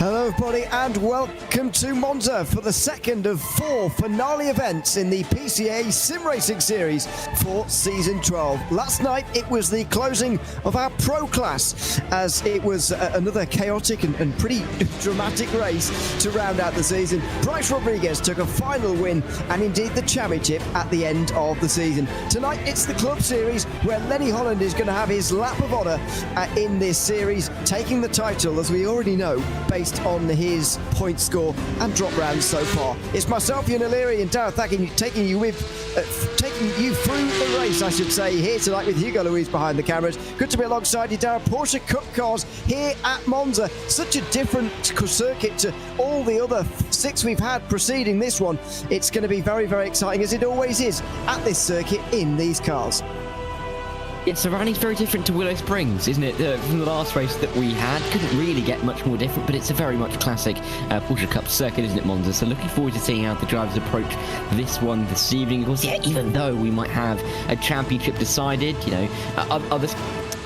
Hello everybody and welcome to Monza for the second of 4 finale events in the PCA Sim Racing Series for Season 12. Last night it was the closing of our Pro class as it was another chaotic and pretty dramatic race to round out the season. Bryce Rodriguez took a final win and indeed the championship at the end of the season. Tonight it's the Club Series where Lenny Holland is going to have his lap of honour in this series, taking the title, as we already know, based on his point score and drop rounds so far. It's myself, Ian O'Leary, and Darragh Thacking taking you through the race, I should say, here tonight with Hugo Louise behind the cameras. Good to be alongside you, Darragh. Porsche Cup cars here at Monza. Such a different circuit to all the other 6 we've had preceding this one. It's going to be very, very exciting, as it always is at this circuit in these cars. It's surroundings very different to Willow Springs, isn't it? From the last race that we had, couldn't really get much more different, but it's a very much classic Porsche Cup circuit, isn't it, Monza? So looking forward to seeing how the drivers approach this one this evening. Of course, yeah, even though we might have a championship decided, you know, other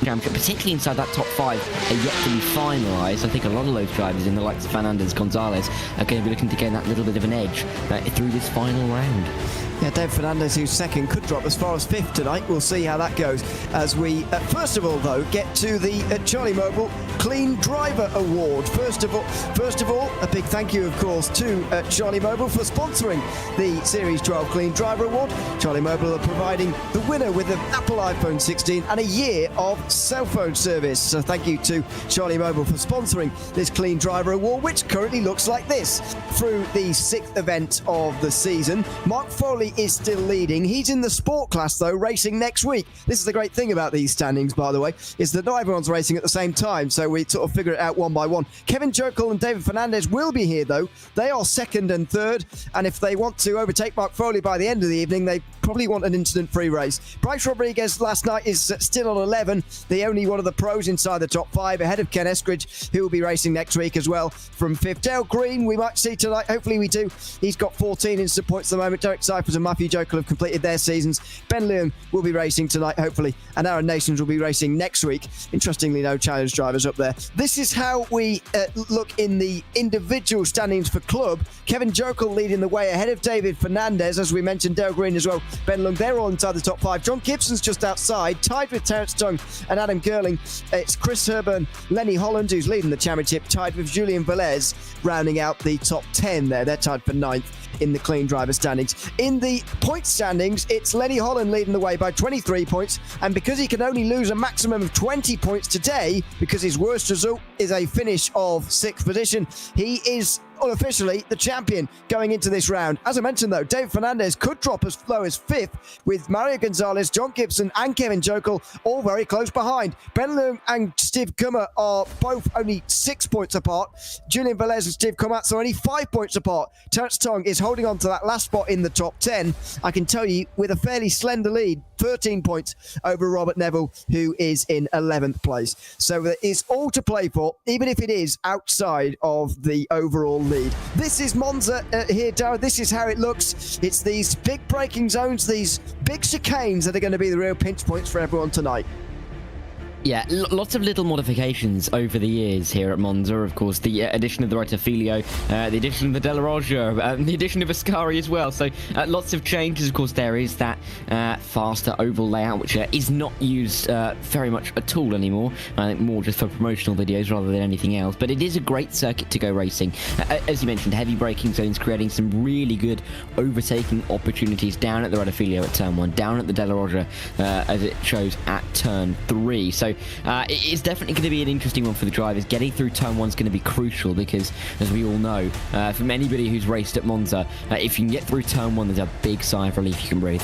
championship, particularly inside that top 5, are yet to be finalised. I think a lot of those drivers in the likes of Fernandez, Gonzalez are going to be looking to gain that little bit of an edge through this final round. Yeah, Dave Fernandez, who's second, could drop as far as 5th tonight. We'll see how that goes as we, first of all, though, get to the Charlie Mobile Clean Driver Award. First of all, a big thank you, of course, to Charlie Mobile for sponsoring the Series 12 Clean Driver Award. Charlie Mobile are providing the winner with an Apple iPhone 16 and a year of cell phone service. So thank you to Charlie Mobile for sponsoring this Clean Driver Award, which currently looks like this. Through the 6th event of the season, Mark Foley is still leading. He's in the sport class, though, racing next week. This is the great thing about these standings, by the way, is that not everyone's racing at the same time, so we sort of figure it out one by one. Kevin Jokel and David Fernandez will be here, though. They are 2nd and 3rd, and if they want to overtake Mark Foley by the end of the evening, they probably want an incident-free race. Bryce Rodriguez last night is still on 11, the only one of the pros inside the top 5, ahead of Ken Eskridge, who will be racing next week as well from 5th. Dale Green, we might see tonight. Hopefully we do. He's got 14 instant points at the moment. Derek Cyphers and Matthew Jokel have completed their seasons. Ben Leon will be racing tonight, hopefully, and Aaron Nations will be racing next week. Interestingly, no challenge drivers up there. This is how we look in the individual standings for club. Kevin Jokel leading the way ahead of David Fernandez, as we mentioned, Dale Green as well. Ben Lung, they're all inside the top 5. John Gibson's just outside, tied with Terence Tung and Adam Gerling. It's Chris Herburn, Lenny Holland, who's leading the championship, tied with Julian Velez, rounding out the top 10 there. They're tied for 9th in the clean driver standings. In the point standings, it's Lenny Holland leading the way by 23 points, and because he can only lose a maximum of 20 points today, because his worst result is a finish of 6th position, he is unofficially the champion going into this round. As I mentioned, though, Dave Fernandez could drop as low as 5th, with Mario Gonzalez, John Gibson and Kevin Jokel all very close behind. Ben Leung and Steve Kummer are both only 6 points apart. Julian Velez and Steve Komatsu are only 5 points apart. Terence Tong is holding on to that last spot in the top 10, I can tell you, with a fairly slender lead, 13 points over Robert Neville, who is in 11th place. So it's all to play for, even if it is outside of the overall lead. This is Monza here, Darragh. This is how it looks. It's these big braking zones, these big chicanes that are going to be the real pinch points for everyone tonight. Yeah, lots of little modifications over the years here at Monza. Of course, the addition of the Filio, the addition of the Della Roja, the addition of Ascari as well. So lots of changes. Of course, there is that faster oval layout, which is not used very much at all anymore. I think more just for promotional videos rather than anything else. But it is a great circuit to go racing. As you mentioned, heavy braking zones creating some really good overtaking opportunities down at the Filio at turn 1, down at the Della Roja as it shows at turn 3. So it's definitely going to be an interesting one for the drivers. Getting through turn 1 is going to be crucial because, as we all know, from anybody who's raced at Monza, if you can get through turn 1, there's a big sigh of relief you can breathe.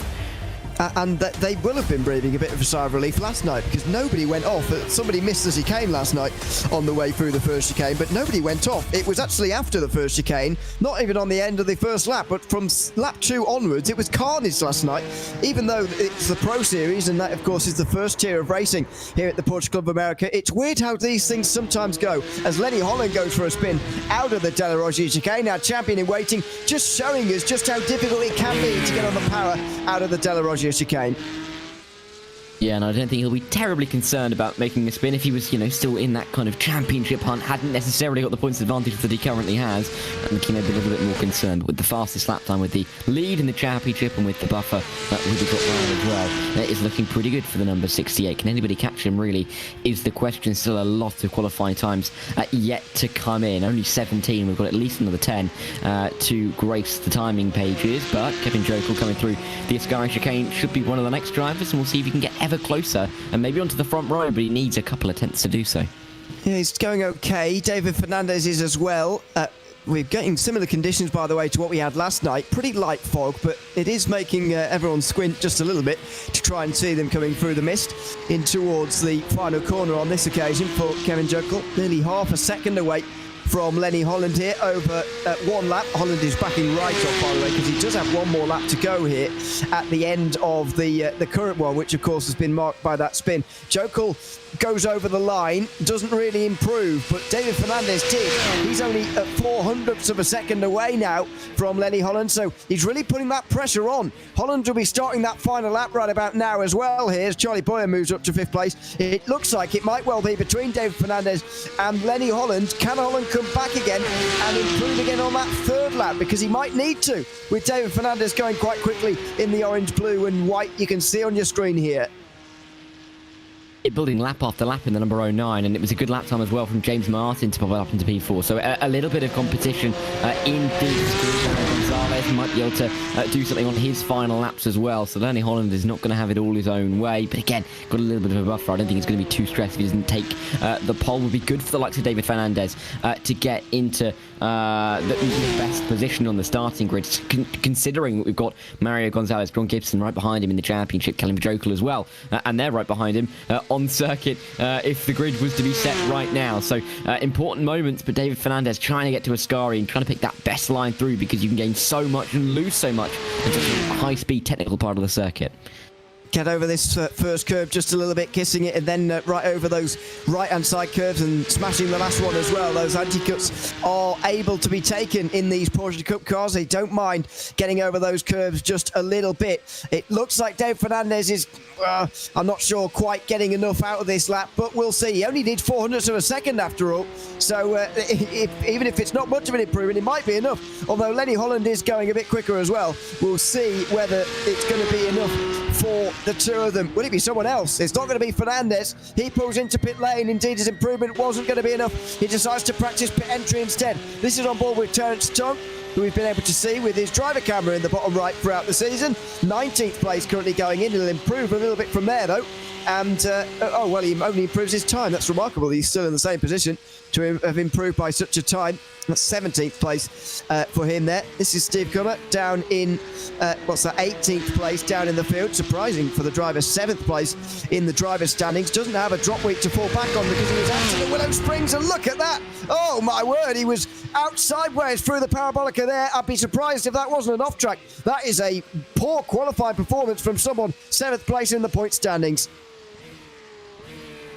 And they will have been breathing a bit of a sigh of relief last night because nobody went off. Somebody missed the chicane last night on the way through the first chicane, but nobody went off. It was actually after the first chicane, not even on the end of the first lap, but from lap 2 onwards, it was carnage last night, even though it's the Pro Series, and that, of course, is the first tier of racing here at the Porsche Club of America. It's weird how these things sometimes go, as Lenny Holland goes for a spin out of the Della Roja chicane, our champion in waiting, just showing us just how difficult it can be to get on the power out of the Della Roja chicane. Yeah, and I don't think he'll be terribly concerned about making a spin if he was, still in that kind of championship hunt, hadn't necessarily got the points advantage that he currently has. I think he may be a little bit more concerned. But with the fastest lap time, with the lead in the championship, and with the buffer that we've got Rowan as well, that is looking pretty good for the number 68. Can anybody catch him, really, is the question. Still a lot of qualifying times yet to come in. Only 17. We've got at least another 10 to grace the timing pages. But Kevin Jokel coming through the Ascari chicane should be one of the next drivers, and we'll see if he can get ever closer and maybe onto the front row, but he needs a couple of tenths to do so. Yeah, he's going okay. David Fernandez is as well. We're getting similar conditions, by the way, to what we had last night. Pretty light fog, but it is making everyone squint just a little bit to try and see them coming through the mist in towards the final corner on this occasion for Kevin Jokel. Nearly half a second away from Lenny Holland here over one lap. Holland is backing right off, by the way, because he does have one more lap to go here at the end of the current one, which of course has been marked by that spin. Jokel goes over the line, doesn't really improve, but David Fernandez did. He's only at 400ths of a second away now from Lenny Holland, so he's really putting that pressure on. Holland will be starting that final lap right about now as well. Here's Charlie Boyer moves up to 5th place. It looks like it might well be between David Fernandez and Lenny Holland. Can Holland come back again and improve again on that 3rd lap? Because he might need to, with David Fernandez going quite quickly in the orange, blue and white you can see on your screen here. Building lap after lap in the number 09, and it was a good lap time as well from James Martin to pop up into P4. So a little bit of competition in this group. Gonzalez might be able to do something on his final laps as well. So Lenny Holland is not going to have it all his own way. But again, got a little bit of a buffer. I don't think he's going to be too stressed if he doesn't take the pole. Would be good for the likes of David Fernandez to get into the best position on the starting grid, considering that we've got Mario Gonzalez, John Gibson right behind him in the championship, Kevin Jokel as well, and they're right behind him on circuit if the grid was to be set right now. So important moments, but David Fernandez trying to get to Ascari and trying to pick that best line through, because you can gain so much and lose so much in such a high-speed technical part of the circuit. Get over this first curve just a little bit, kissing it, and then right over those right-hand side curves and smashing the last one as well. Those anti-cuts are able to be taken in these Porsche Cup cars. They don't mind getting over those curves just a little bit. It looks like Dave Fernandez is, I'm not sure, quite getting enough out of this lap, but we'll see. He only needs 400ths of a second after all, so even if it's not much of an improvement, it might be enough. Although Lenny Holland is going a bit quicker as well. We'll see whether it's going to be enough for the two of them. Will it be someone else? It's not going to be Fernandez. He pulls into pit lane. Indeed, his improvement wasn't going to be enough. He decides to practice pit entry instead. This is on board with Terence Tongue, who we've been able to see with his driver camera in the bottom right throughout the season. 19th place currently going in. He'll improve a little bit from there, though. And, he only improves his time. That's remarkable. He's still in the same position to have improved by such a time. That's 17th place for him there. This is Steve Cummer down in, 18th place down in the field. Surprising for the driver, 7th place in the driver's standings. Doesn't have a drop week to fall back on because he was out to the Willow Springs, and look at that. Oh, my word, he was out sideways through the parabolica there. I'd be surprised if that wasn't an off-track. That is a poor qualifying performance from someone 7th place in the point standings.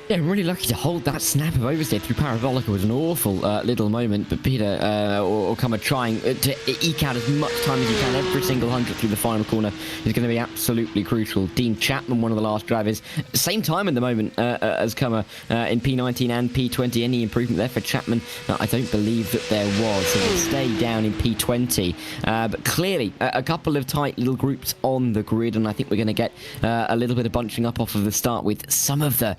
Yeah, really lucky to hold that snap of oversteer through Parabolica. Was an awful little moment, but Peter or Cummer trying to eke out as much time as he can. Every single 100 through the final corner is going to be absolutely crucial. Dean Chapman, one of the last drivers, same time at the moment as Cummer in P19 and P20. Any improvement there for Chapman? No, I don't believe that there was. So we'll stay down in P20. But clearly, a couple of tight little groups on the grid, and I think we're going to get a little bit of bunching up off of the start with some of the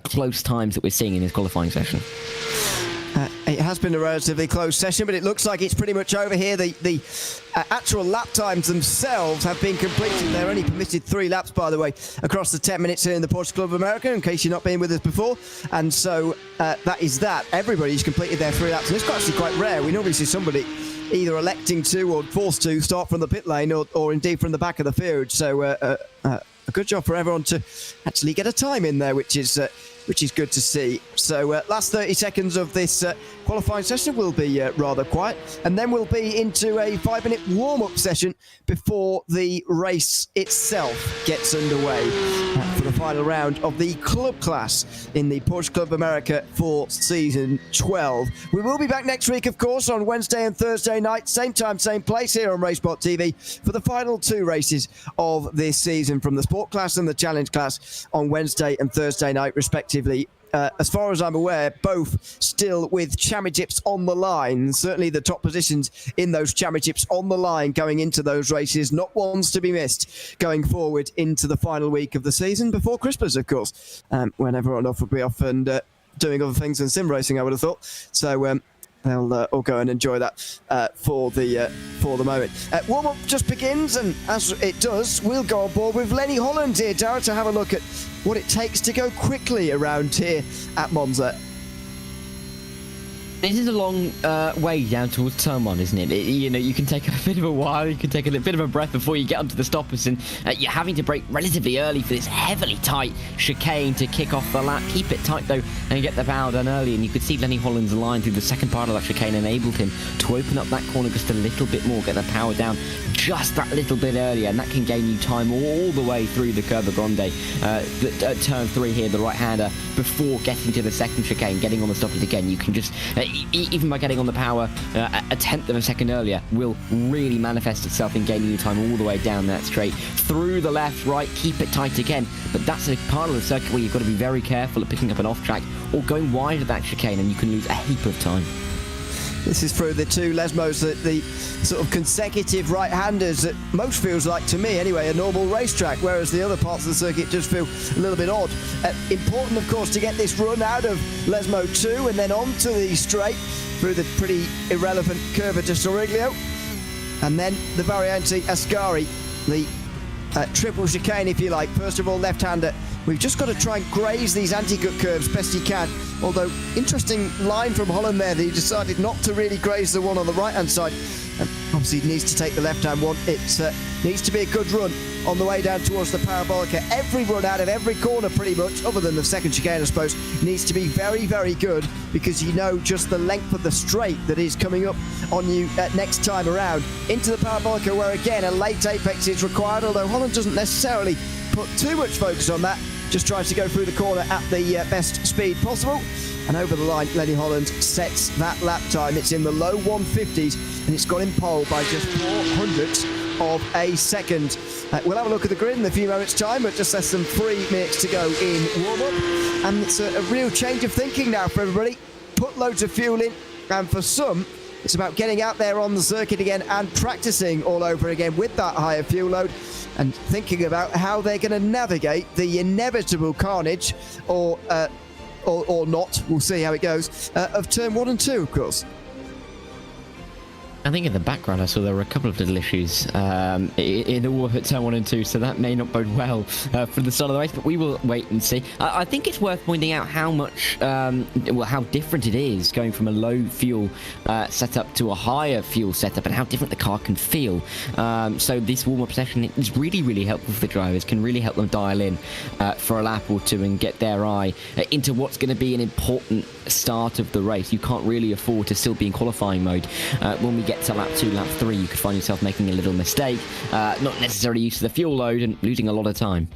close times that we're seeing in this qualifying session. It has been a relatively close session, but it looks like it's pretty much over here. The actual lap times themselves have been completed. They're only permitted 3 laps, by the way, across the 10 minutes here in the Porsche Club of America, in case you're not been with us before. And so that is that. Everybody's completed their 3 laps, and it's actually quite rare. We normally see somebody either electing to or forced to start from the pit lane or indeed from the back of the field. So a good job for everyone to actually get a time in there, which is good to see. So last 30 seconds of this qualifying session will be rather quiet, and then we'll be into a 5-minute warm-up session before the race itself gets underway for the final round of the club class in the Porsche Club America for season 12. We will be back next week, of course, on Wednesday and Thursday night, same time, same place here on RaceSpotTV for the final 2 races of this season from the Sport class and the Challenge class on Wednesday and Thursday night, respectively. As far as I'm aware, both still with championships on the line. Certainly the top positions in those championships on the line going into those races. Not ones to be missed going forward into the final week of the season before Christmas, of course, when everyone will be off and doing other things than sim racing, I would have thought. So they'll all go and enjoy that for the moment. Warm-up just begins, and as it does, we'll go on board with Lenny Holland here, Darragh, to have a look at what it takes to go quickly around here at Monza. This is a long way down towards turn 1, isn't it? You can take a bit of a while, you can take a bit of a breath before you get onto the stoppers, and you're having to brake relatively early for this heavily tight chicane to kick off the lap. Keep it tight, though, and get the power done early, and you could see Lenny Holland's line through the second part of that chicane enabled him to open up that corner just a little bit more, get the power down just that little bit earlier, and that can gain you time all the way through the Curva Grande, turn 3 here, the right-hander, before getting to the second chicane, getting on the stoppers again. You can just... even by getting on the power a tenth of a second earlier will really manifest itself in gaining you time all the way down that straight. Through the left, right, keep it tight again. But that's a part of the circuit where you've got to be very careful at picking up an off-track or going wide of that chicane, and you can lose a heap of time. This is through the 2 Lesmos, the sort of consecutive right-handers that most feels like, to me anyway, a normal racetrack, whereas the other parts of the circuit just feel a little bit odd. Important, of course, to get this run out of Lesmo 2 and then onto the straight through the pretty irrelevant Curva de Soriglio. And then the Variante Ascari, the triple chicane, if you like. First of all, left-hander. We've just got to try and graze these anti-cut curves best you can. Although, interesting line from Holland there that he decided not to really graze the one on the right-hand side. And obviously, he needs to take the left-hand one. It needs to be a good run on the way down towards the Parabolica. Every run out of every corner, pretty much, other than the second chicane, I suppose, needs to be very, very good, because you know just the length of the straight that is coming up on you next time around. Into the Parabolica, where, again, a late apex is required, although Holland doesn't necessarily put too much focus on that. Just tries to go through the corner at the best speed possible. And over the line, Lenny Holland sets that lap time. It's in the low 150s, and it's got him pole by just 400ths of a second. We'll have a look at the grid in a few moments' time, but just less than 3 minutes to go in warm-up. And it's a real change of thinking now for everybody. Put loads of fuel in, and for some, it's about getting out there on the circuit again and practicing all over again with that higher fuel load, and thinking about how they're going to navigate the inevitable carnage, or not, we'll see how it goes, of turn 1 and 2, of course. I think in the background I saw there were a couple of little issues in the war at turn 1 and 2, so that may not bode well for the start of the race, but we will wait and see. I think it's worth pointing out how much, how different it is going from a low fuel setup to a higher fuel setup, and how different the car can feel. So this warm-up session is really, really helpful for the drivers, can really help them dial in for a lap or two and get their eye into what's going to be an important start of the race. You can't really afford to still be in qualifying mode. When we get to lap 2, lap 3, you could find yourself making a little mistake, not necessarily used to the fuel load, and losing a lot of time.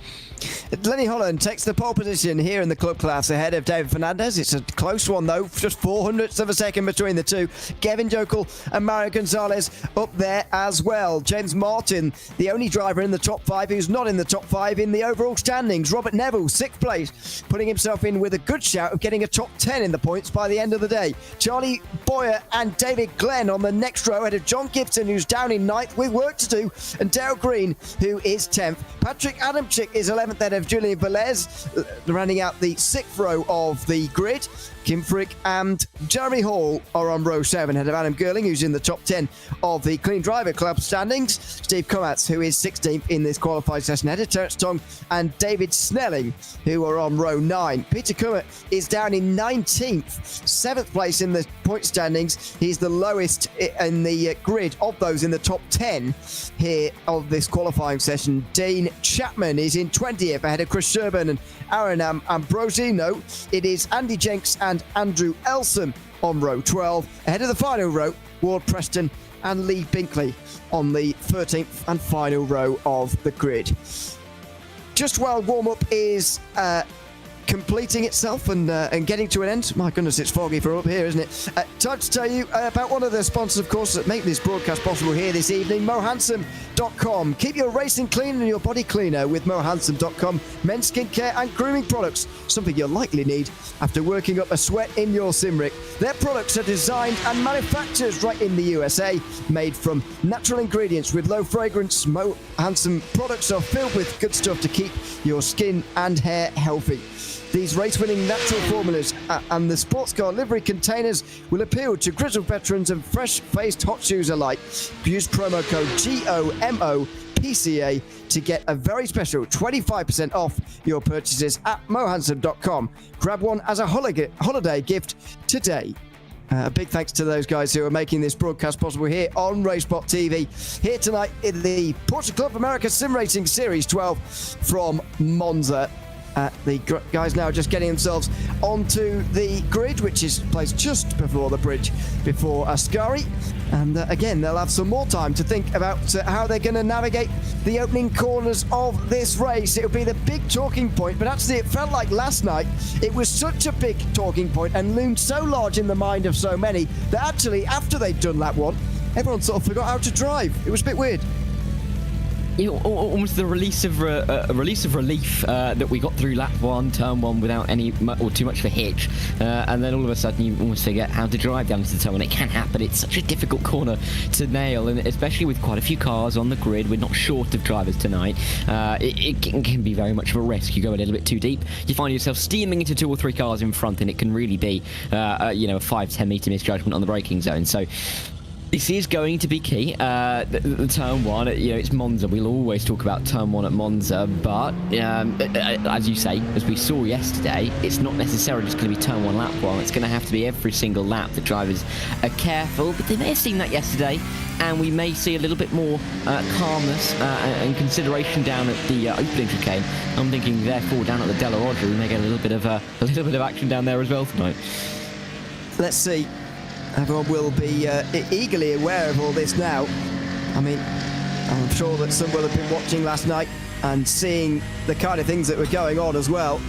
Lenny Holland takes the pole position here in the club class ahead of David Fernandez. It's a close one, though, just 400ths of a second between the two. Kevin Jokel and Mario Gonzalez up there as well. James Martin, the only driver in the top 5 who's not in the top 5 in the overall standings. Robert Neville, 6th place, putting himself in with a good shout of getting a top 10 in the points by the end of the day. Charlie Boyer and David Glenn on the next row ahead of John Gibson, who's down in 9th with work to do, and Dale Green, who is 10th. Patrick Adamczyk is 11th ahead of Julian Velez, rounding out the 6th row of the grid. Kim Frick and Jeremy Hall are on row 7 ahead of Adam Gerling, who's in the top 10 of the Clean Driver Club standings. Steve Komatz, who is 16th in this qualified session ahead of Terence Tong and David Snelling, who are on row 9. Peter Kummer is down in 19th, 7th place in the point standings. He's the lowest in the grid of those in the top 10 here of this qualifying session. Dean Chapman is in 20th ahead of Chris Sherburn and Aaron Ambrosino. It is Andy Jenks and Andrew Elson on row 12. Ahead of the final row, Ward Preston and Lee Binkley on the 13th and final row of the grid. just while warm-up is completing itself and getting to an end. My goodness, it's foggy from up here, isn't it? Time to tell you about one of the sponsors, of course, that make this broadcast possible here this evening, mohandsome.com. Keep your racing clean and your body cleaner with mohandsome.com. Men's skincare and grooming products, something you'll likely need after working up a sweat in your sim rig. Their products are designed and manufactured right in the USA, made from natural ingredients with low fragrance. Mo Handsome products are filled with good stuff to keep your skin and hair healthy. These race-winning natural formulas and the sports car livery containers will appeal to grizzled veterans and fresh-faced hot shoes alike. Use promo code GOMOPCA to get a very special 25% off your purchases at mohandsome.com. Grab one as a holiday gift today. A big thanks to those guys who are making this broadcast possible here on RaceSpotTV. Here tonight in the Porsche Club America Sim Racing Series 12 from Monza. The guys now just getting themselves onto the grid, which is placed just before the bridge, before Ascari. And again, they'll have some more time to think about how they're going to navigate the opening corners of this race. It'll be the big talking point, but actually it felt like last night it was such a big talking point and loomed so large in the mind of so many that actually after they'd done lap one, everyone sort of forgot how to drive. It was a bit weird. Almost the release of relief that we got through lap one, turn one, without any or too much of a hitch, and then all of a sudden you almost forget how to drive down to the turn one. It can happen. It's such a difficult corner to nail, and especially with quite a few cars on the grid, we're not short of drivers tonight. It can be very much of a risk. You go a little bit too deep, you find yourself steaming into 2 or 3 cars in front, and it can really be a 5-10 meter misjudgment on the braking zone. So this is going to be key. The turn one, it's Monza. We'll always talk about turn one at Monza, but as you say, as we saw yesterday, it's not necessarily just going to be turn one, lap one. It's going to have to be every single lap. The drivers are careful, but they may have seen that yesterday, and we may see a little bit more calmness and consideration down at the opening chicane. I'm thinking, therefore, down at the Della Roger, we may get a little bit of action down there as well tonight. Let's see. Everyone will be eagerly aware of all this now. I mean, I'm sure that some will have been watching last night and seeing the kind of things that were going on as well.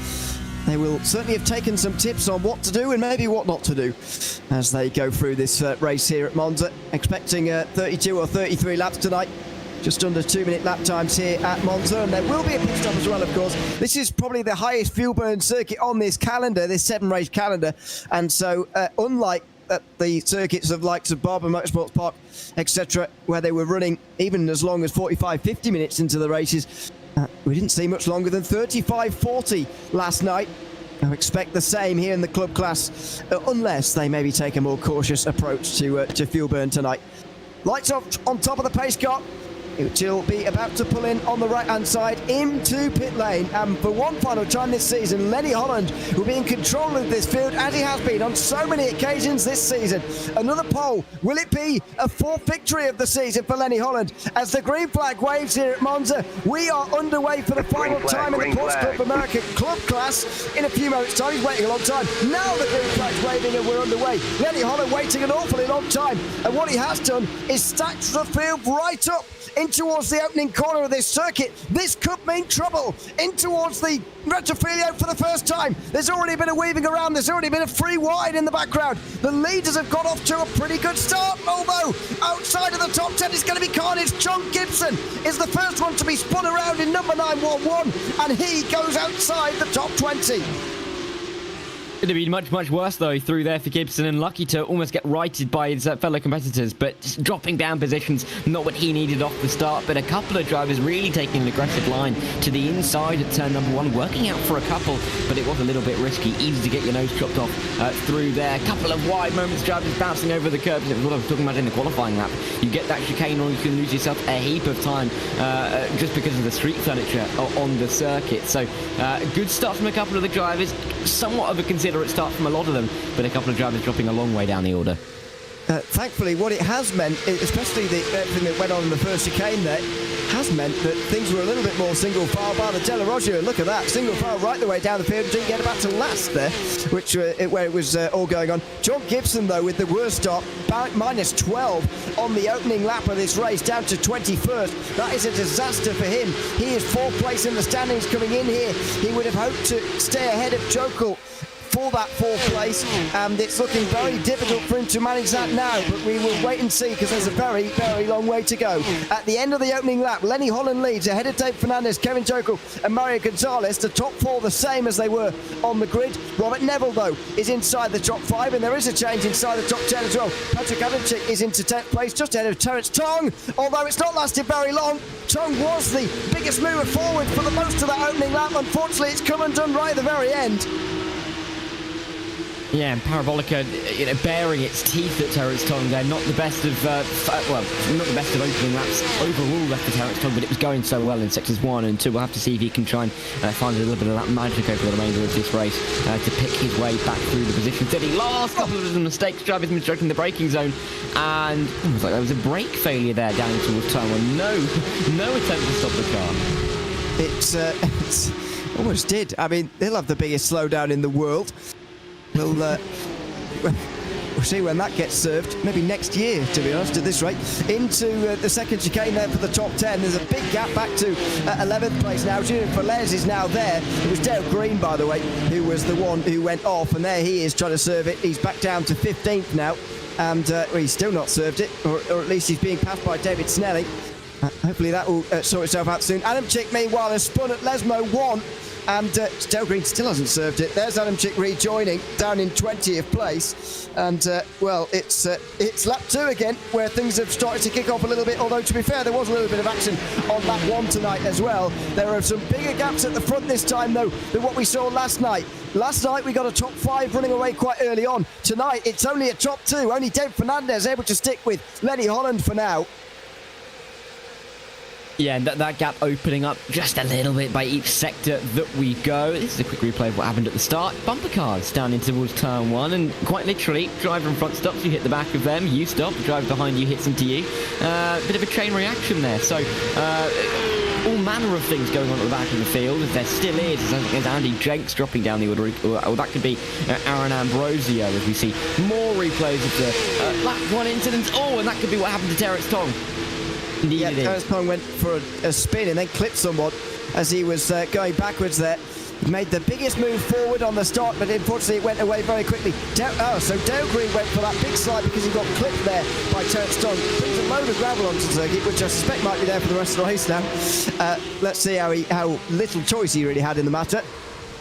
They will certainly have taken some tips on what to do and maybe what not to do as they go through this race here at Monza. Expecting 32 or 33 laps tonight. Just under 2-minute lap times here at Monza, and there will be a pit stop as well, of course. This is probably the highest fuel burn circuit on this calendar, this 7-race calendar, and so unlike at the circuits of likes of Barber Motorsports Park, etc., where they were running even as long as 45-50 minutes into the races, we didn't see much longer than 35-40 last night. I expect the same here in the club class, unless they maybe take a more cautious approach to fuel burn tonight. Lights off on top of the pace car. It will be about to pull in on the right-hand side into pit lane, and for one final time this season, Lenny Holland will be in control of this field as he has been on so many occasions this season. Another pole. Will it be a 4th victory of the season for Lenny Holland? As the green flag waves here at Monza, we are underway for the final time in the Porsche Club America Club class. In a few moments' time, he's waiting a long time. Now the green flag's waving and we're underway. Lenny Holland waiting an awfully long time, and what he has done is stacked the field right up in towards the opening corner of this circuit. This could mean trouble in towards the Retrofilio for the first time. There's already been a weaving around. There's already been a free wide in the background. The leaders have got off to a pretty good start, although outside of the top 10 is going to be carnage. John Gibson is the first one to be spun around in number 911, and he goes outside the top 20. Could have been much, much worse, though, through there for Gibson, and lucky to almost get righted by his fellow competitors, but just dropping down positions, not what he needed off the start, but a couple of drivers really taking an aggressive line to the inside at turn number 1, working out for a couple, but it was a little bit risky, easy to get your nose chopped off through there. A couple of wide moments, drivers bouncing over the curbs. It was what I was talking about in the qualifying lap. You get that chicane or you can lose yourself a heap of time just because of the street furniture on the circuit. So good start from a couple of the drivers, somewhat of a considerate start from a lot of them, but a couple of drivers dropping a long way down the order. Thankfully, what it has meant, especially everything that went on in the first chicane there, has meant that things were a little bit more single file by the Della Roggio. Look at that, single file right the way down the field, didn't get about to last there, which where it was all going on. John Gibson, though, with the worst start, minus 12 on the opening lap of this race, down to 21st. That is a disaster for him. He is 4th place in the standings coming in here. He would have hoped to stay ahead of Jokel for that 4th place, and it's looking very difficult for him to manage that now, but we will wait and see, because there's a very, very long way to go. At the end of the opening lap, Lenny Holland leads ahead of Dave Fernandez, Kevin Jokel and Mario Gonzalez. The top 4 the same as they were on the grid. Robert Neville, though, is inside the top 5, and there is a change inside the top 10 as well. Patrick Adamczyk is into 10th place, just ahead of Terence Tong, although it's not lasted very long. Tong was the biggest mover forward for the most of that opening lap. Unfortunately, it's come undone right at the very end. Yeah, and Parabolica, baring its teeth at Terence Tong there. Not the best of, not the best of opening laps overall left for Terence Tong, but it was going so well in sectors 1 and 2. We'll have to see if he can try and find a little bit of that magic over the remainder of this race to pick his way back through the position. Did he? Last couple of mistakes, drivers misjudging the braking zone, and it was like there was a brake failure there down towards turn 1. No attempt to stop the car. It's almost did. I mean, they'll have the biggest slowdown in the world. We'll see when that gets served, maybe next year, to be honest, at this rate. Into the second chicane there for the top 10. There's a big gap back to 11th place now. Julian Velez is now there. It was Dale Green, by the way, who was the one who went off, and there he is trying to serve it. He's back down to 15th now, and he's still not served it, or at least he's being passed by David Snelling. Hopefully that will sort itself out soon. Adamczyk, meanwhile, has spun at Lesmo 1. And Dale Green still hasn't served it. There's Adamczyk rejoining down in 20th place. And, well, it's lap 2 again, where things have started to kick off a little bit. Although, to be fair, there was a little bit of action on lap 1 tonight as well. There are some bigger gaps at the front this time, though, than what we saw last night. Last night, we got a top 5 running away quite early on. Tonight, it's only a top 2. Only Dave Fernandez able to stick with Lenny Holland for now. Yeah, and that gap opening up just a little bit by each sector that we go. This is a quick replay of what happened at the start. Bumper cars down in towards turn 1, and quite literally, driver in front stops, you hit the back of them, you stop, the driver behind you hits into you. Bit of a chain reaction there. So, all manner of things going on at the back of the field. There still is. There's Andy Jenks dropping down the order, or that could be Aaron Ambrosio, as we see more replays of the lap 1 incident. Oh, and that could be what happened to Terence Tong. Yeah, Terence Tong went for a spin and then clipped someone as he was going backwards there. Made the biggest move forward on the start, but unfortunately it went away very quickly. So Dale Green went for that big slide because he got clipped there by Terence Tong. Brings a load of gravel onto the circuit, which I suspect might be there for the rest of the race now. Let's see how little choice he really had in the matter.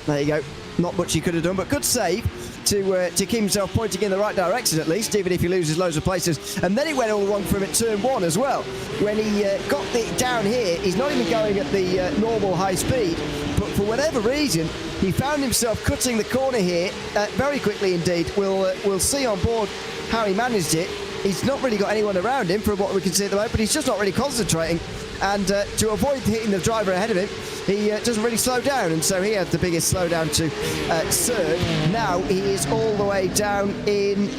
There you go. Not much he could have done, but good save to keep himself pointing in the right direction, at least, even if he loses loads of places. And then it went all wrong for him at turn 1 as well. When he got it down here, he's not even going at the normal high speed, but for whatever reason, he found himself cutting the corner here very quickly indeed. We'll see on board how he managed it. He's not really got anyone around him from what we can see at the moment, but he's just not really concentrating. And to avoid hitting the driver ahead of him, he doesn't really slow down, and so he had the biggest slowdown to serve. Now he is all the way down in,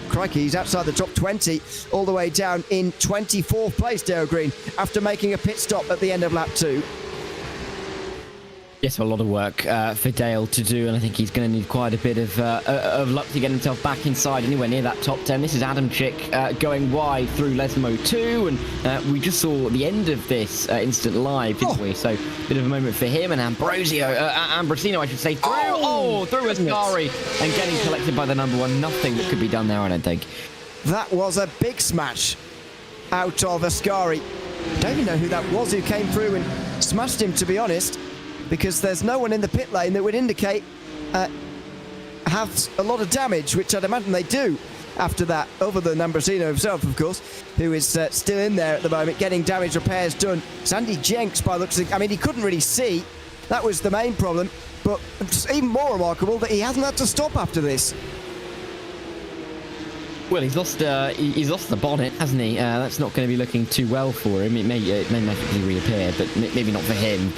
crikey, he's outside the top 20, all the way down in 24th place, Dale Green, after making a pit stop at the end of lap 2. Yes, a lot of work for Dale to do, and I think he's going to need quite a bit of luck to get himself back inside anywhere near that top 10. This is Adamczyk going wide through Lesmo 2, and we just saw the end of this instant live, didn't we? So, a bit of a moment for him, and Ambrosino, I should say, through Ascari, and getting collected by the number 1. Nothing that could be done there, I don't think. That was a big smash out of Ascari. Don't even know who that was who came through and smashed him, to be honest, because there's no one in the pit lane that would indicate have a lot of damage, which I'd imagine they do after that, other than Ambrosino himself, of course, who is still in there at the moment, getting damage repairs done. Sandy Jenks, by the looks of it, I mean, he couldn't really see. That was the main problem, but it's even more remarkable that he hasn't had to stop after this. Well, he's lost the bonnet, hasn't he? That's not going to be looking too well for him. It may magically reappear, but maybe not for him.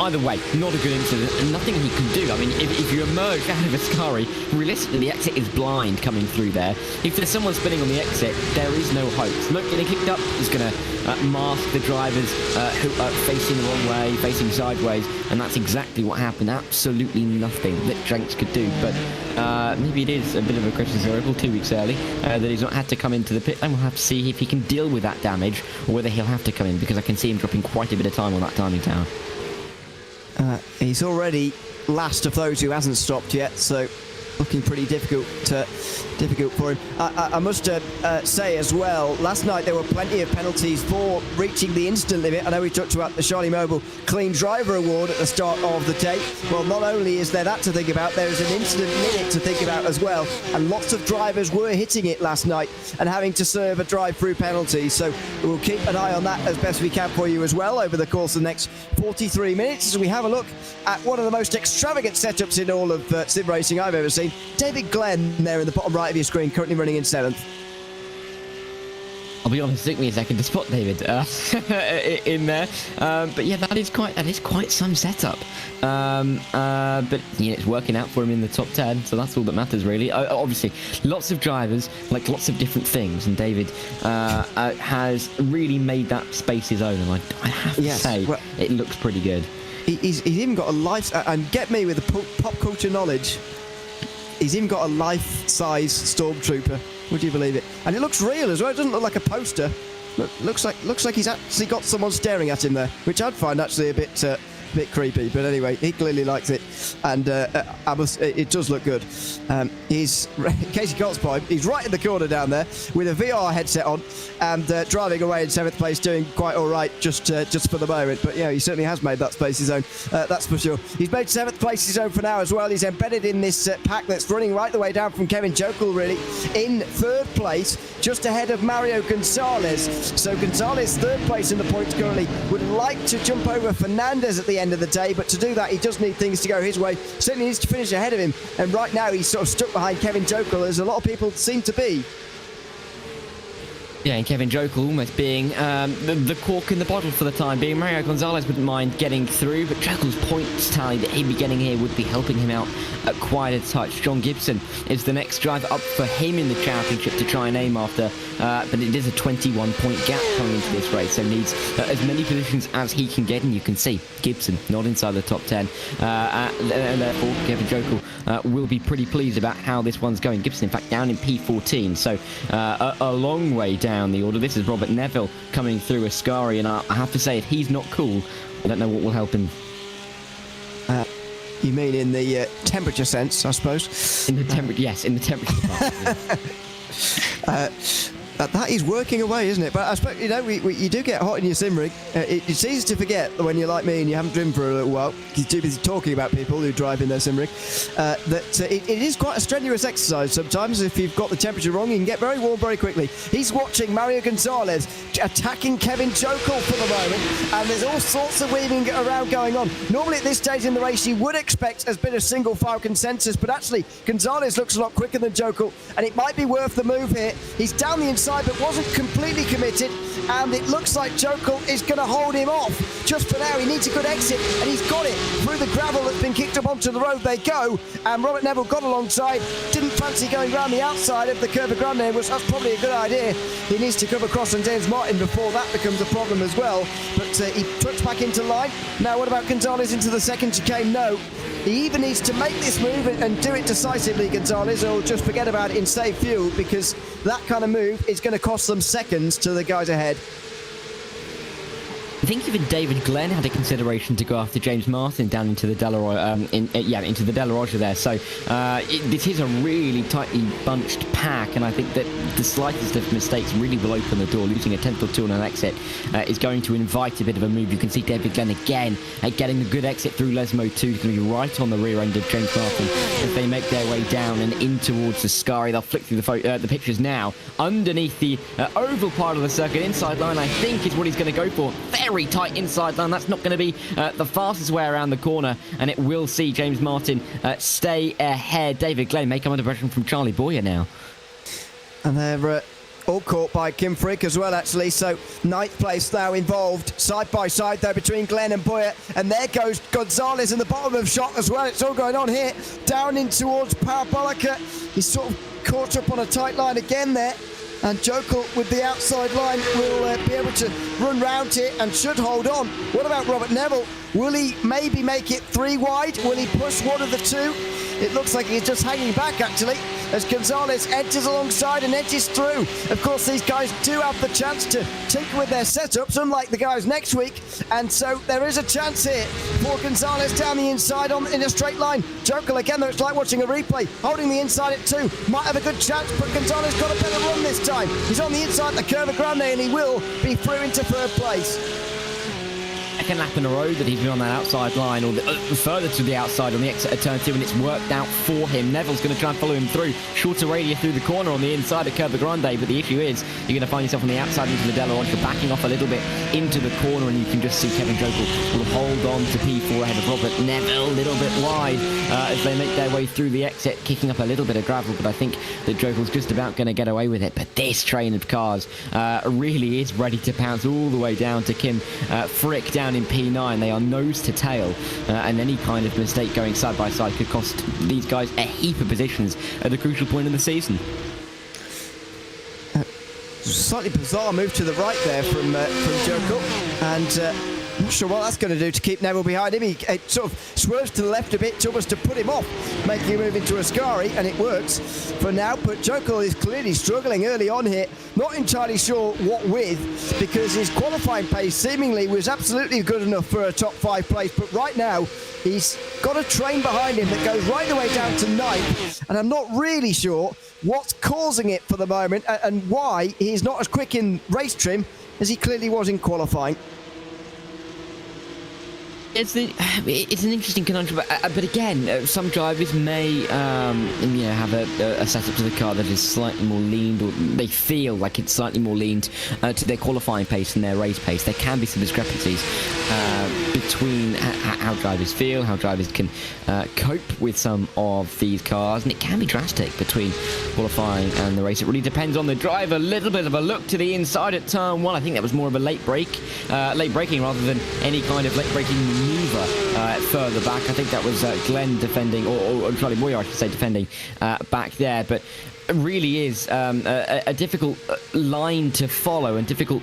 Either way, not a good incident, and nothing he can do. I mean, if you emerge out of Ascari, realistically, the exit is blind coming through there. If there's someone spinning on the exit, there is no hope. Smoke getting kicked up is going to mask the drivers who are facing the wrong way, facing sideways, and that's exactly what happened. Absolutely nothing that Jenks could do, but maybe it is a bit of a Christmas miracle 2 weeks early that he's not had to come into the pit, and we'll have to see if he can deal with that damage, or whether he'll have to come in, because I can see him dropping quite a bit of time on that timing tower. He's already last of those who hasn't stopped yet, so looking pretty difficult for him. I must say as well, last night there were plenty of penalties for reaching the instant limit. I know we talked about the Charlie Mobile Clean Driver Award at the start of the day. Well, not only is there that to think about, there is an incident limit to think about as well, and lots of drivers were hitting it last night and having to serve a drive-through penalty, so we'll keep an eye on that as best we can for you as well over the course of the next 43 minutes as we have a look at one of the most extravagant setups in all of sim racing I've ever seen. David Glenn there in the bottom right of your screen, currently running in 7th. I'll be honest, it took me a second to spot David in there, but yeah, that is quite some setup. But yeah, it's working out for him in the top 10, so that's all that matters really. Obviously, lots of drivers like lots of different things, and David has really made that space his own, and I have to say, well, it looks pretty good. He's even got a life, and get me with the pop culture knowledge. He's even got a life-size stormtrooper. Would you believe it? And it looks real as well. It doesn't look like a poster. Looks like he's actually got someone staring at him there, which I'd find actually a bit creepy. But anyway, he clearly likes it, and it does look good. He's Casey Coltspoint. He's right in the corner down there with a VR headset on and driving away in 7th place, doing quite all right just for the moment. But yeah, he certainly has made that space his own. That's for sure. He's made 7th place his own for now as well. He's embedded in this pack that's running right the way down from Kevin Jokel, really, in 3rd place, just ahead of Mario Gonzalez. So Gonzalez 3rd place in the points currently, would like to jump over Fernandez at the end of the day, but to do that he does need things to go his way. Certainly needs to finish ahead of him, and right now he's sort of stuck behind Kevin Jokel, as a lot of people seem to be. Yeah, and Kevin Jokel almost being the cork in the bottle for the time being. Mario Gonzalez wouldn't mind getting through, but Jokel's points tally that he'd be getting here would be helping him out quite a touch. John Gibson is the next driver up for him in the championship to try and aim after, but it is a 21-point gap coming into this race, so needs as many positions as he can get, and you can see Gibson not inside the top 10, and therefore Kevin Jokel will be pretty pleased about how this one's going. Gibson, in fact, down in P14, so a long way down the order. This is Robert Neville coming through Ascari, and I have to say, if he's not cool, I don't know what will help him. You mean in the temperature sense, I suppose? In the temperature, yes, in the temperature department. That is working away, isn't it? But I suppose, you know, you do get hot in your sim rig. It's easy to forget when you're like me and you haven't driven for a little while, you're too busy talking about people who drive in their sim rig, it is quite a strenuous exercise sometimes. If you've got the temperature wrong, you can get very warm very quickly. He's watching Mario Gonzalez attacking Kevin Jokel for the moment, and there's all sorts of weaving around going on. Normally at this stage in the race you would expect a bit of single file consensus, but actually Gonzalez looks a lot quicker than Jokel, and it might be worth the move here. He's down the inside but wasn't completely committed, and it looks like Jokel is going to hold him off just for now. He needs a good exit, and he's got it through the gravel that's been kicked up onto the road. They go, and Robert Neville got alongside, didn't fancy going around the outside of the Curva Grande, which that's probably a good idea. He needs to come across on James Martin before that becomes a problem as well, but he tucks back into line. Now what about Gonzalez into the second chicane? No. He either needs to make this move and do it decisively, Gonzalez, or just forget about it and save fuel, because that kind of move is going to cost them seconds to the guys ahead. I think even David Glenn had a consideration to go after James Martin down into the into the Delaroja there. So this is a really tightly bunched pack, and I think that the slightest of mistakes really will open the door. Losing a tenth or two on an exit is going to invite a bit of a move. You can see David Glenn again getting a good exit through Lesmo 2. He's going to be right on the rear end of James Martin as they make their way down and in towards the Scari. They'll flick through the pictures now underneath the oval part of the circuit. Inside line, I think, is what he's going to go for. Very tight inside line. That's not going to be the fastest way around the corner, and it will see James Martin stay ahead. David Glenn may come under pressure from Charlie Boyer now. And they're all caught by Kim Frick as well, actually. So ninth place now involved, side by side there between Glenn and Boyer. And there goes Gonzalez in the bottom of shot as well. It's all going on here, down in towards Parabolica. He's sort of caught up on a tight line again there. And Jokel with the outside line will be able to run round it and should hold on. What about Robert Neville? Will he maybe make it 3 wide? Will he push one of the 2? It looks like he's just hanging back, actually, as Gonzalez enters alongside and edges through. Of course, these guys do have the chance to tinker with their setups, unlike the guys next week. And so there is a chance here for Gonzalez down the inside in a straight line. Jokel, again, though, it's like watching a replay, holding the inside at 2. Might have a good chance, but Gonzalez got a better run this time. He's on the inside the Curva Grande, and he will be through into 3rd place. Second lap in a row that he's been on that outside line, or further to the outside on the exit of turn 2, and it's worked out for him. Neville's going to try and follow him through. Shorter radius through the corner on the inside of Curva Grande, but the issue is you're going to find yourself on the outside into the Delaroche, backing off a little bit into the corner, and you can just see Kevin Jokel will hold on to P4 ahead of Robert Neville, a little bit wide as they make their way through the exit, kicking up a little bit of gravel, but I think that Jokel's just about going to get away with it. But this train of cars really is ready to pounce all the way down to Kim Frick down in P9. They are nose to tail, and any kind of mistake going side by side could cost these guys a heap of positions at a crucial point in the season. Slightly bizarre move to the right there from Jokel, and I'm not sure what that's going to do to keep Neville behind him. He sort of swerves to the left a bit to almost to put him off, making him move into Ascari, and it works for now. But Jokel is clearly struggling early on here. Not entirely sure what with, because his qualifying pace seemingly was absolutely good enough for a top 5 place. But right now, he's got a train behind him that goes right the way down to 9th, and I'm not really sure what's causing it for the moment and why he's not as quick in race trim as he clearly was in qualifying. It's an interesting conundrum, but again, some drivers may have a setup to the car that is slightly more leaned, or they feel like it's slightly more leaned to their qualifying pace and their race pace. There can be some discrepancies between how drivers feel, how drivers can cope with some of these cars, and it can be drastic between qualifying and the race. It really depends on the driver. A little bit of a look to the inside at turn 1. I think that was more of a late braking rather than any kind of late braking maneuver further back. I think that was Glenn defending, or Charlie Boyer, I should say, defending back there. But it really is a difficult line to follow and difficult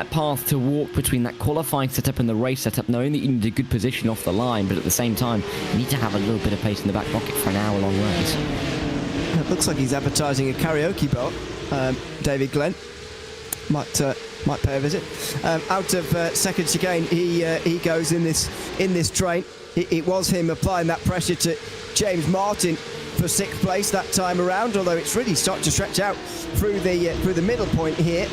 path to walk between that qualifying setup and the race setup, knowing that you need a good position off the line, but at the same time you need to have a little bit of pace in the back pocket for an hour-long race. It looks like he's advertising a karaoke bar, David Glenn. Might pay a visit. Out of second chicane, he goes in this train. It was him applying that pressure to James Martin for 6th place that time around, although it's really starting to stretch out through the middle point here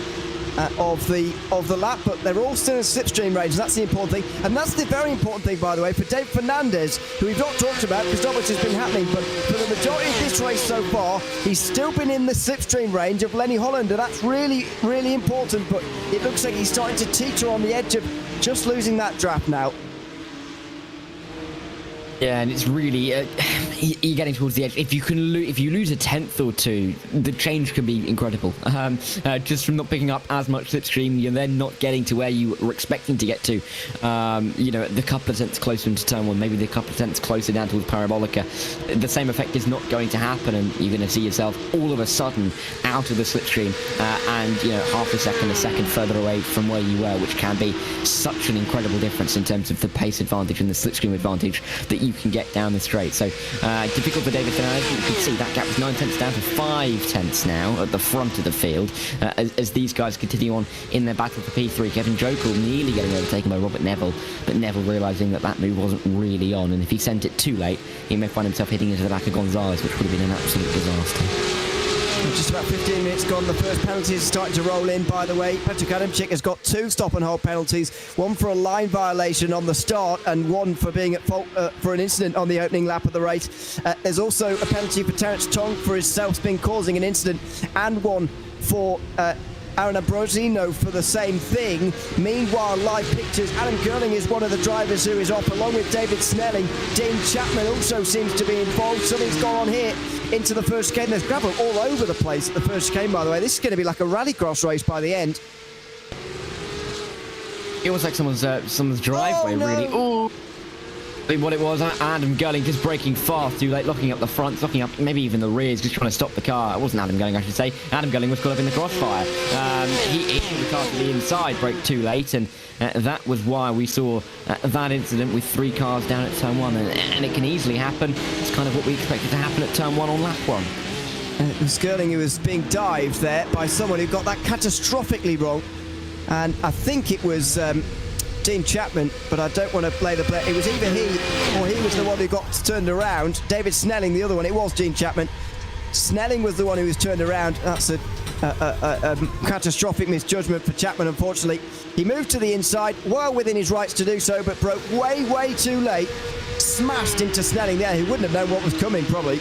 of the lap. But they're all still in slipstream range, and that's the important thing. And that's the very important thing, by the way, for Dave Fernandez, who we've not talked about because not much has been happening, but for the majority of this race so far, he's still been in the slipstream range of Lenny Holland, and that's really, really important. But it looks like he's starting to teeter on the edge of just losing that draft now. Yeah, and it's really you're getting towards the edge. If you lose a tenth or two, the change can be incredible. Just from not picking up as much slipstream, you're then not getting to where you were expecting to get to. The couple of tenths closer into turn 1, maybe the couple of tenths closer down towards Parabolica. The same effect is not going to happen, and you're going to see yourself all of a sudden out of the slipstream and half a second further away from where you were, which can be such an incredible difference in terms of the pace advantage and the slipstream advantage that you can get down the straight. So difficult for David Fernandez. You can see that gap was 9 tenths down to 5 tenths now at the front of the field as these guys continue on in their battle for P3. Kevin Jokel nearly getting overtaken by Robert Neville, but Neville realising that move wasn't really on, and if he sent it too late, he may find himself hitting into the back of Gonzalez, which would have been an absolute disaster. Just about 15 minutes gone. The first penalty is starting to roll in, by the way. Patrick Adamczyk has got 2 stop-and-hold penalties, one for a line violation on the start and one for being at fault for an incident on the opening lap of the race. There's also a penalty for Terence Tong for his self-spin causing an incident, and one for Aaron Ambrosino for the same thing. Meanwhile, live pictures, Adam Girling is one of the drivers who is off, along with David Snelling. Dean Chapman also seems to be involved. Something's gone on here. into the first chicane. There's gravel all over the place at the first chicane, by the way. This is going to be like a rallycross race by the end. It was like someone's driveway, really. Oh, what it was, Adam Gulling just braking far too late, locking up the fronts, locking up maybe even the rears, just trying to stop the car. It wasn't Adam Gulling, I should say. Adam Gulling was caught up in the crossfire. He issued the car to the inside, braked too late, and that was why we saw that incident with 3 cars down at turn 1, and it can easily happen. It's kind of what we expected to happen at turn 1 on lap 1. It was Gurling who was being dived there by someone who got that catastrophically wrong, and I think it was Dean Chapman, but I don't want to play the play. It was either he or he was the one who got turned around. David Snelling, the other one. It was Dean Chapman. Snelling was the one who was turned around. That's a catastrophic misjudgment for Chapman, unfortunately. He moved to the inside, well within his rights to do so, but broke way too late. Smashed into Snelling there, who wouldn't have known what was coming, probably.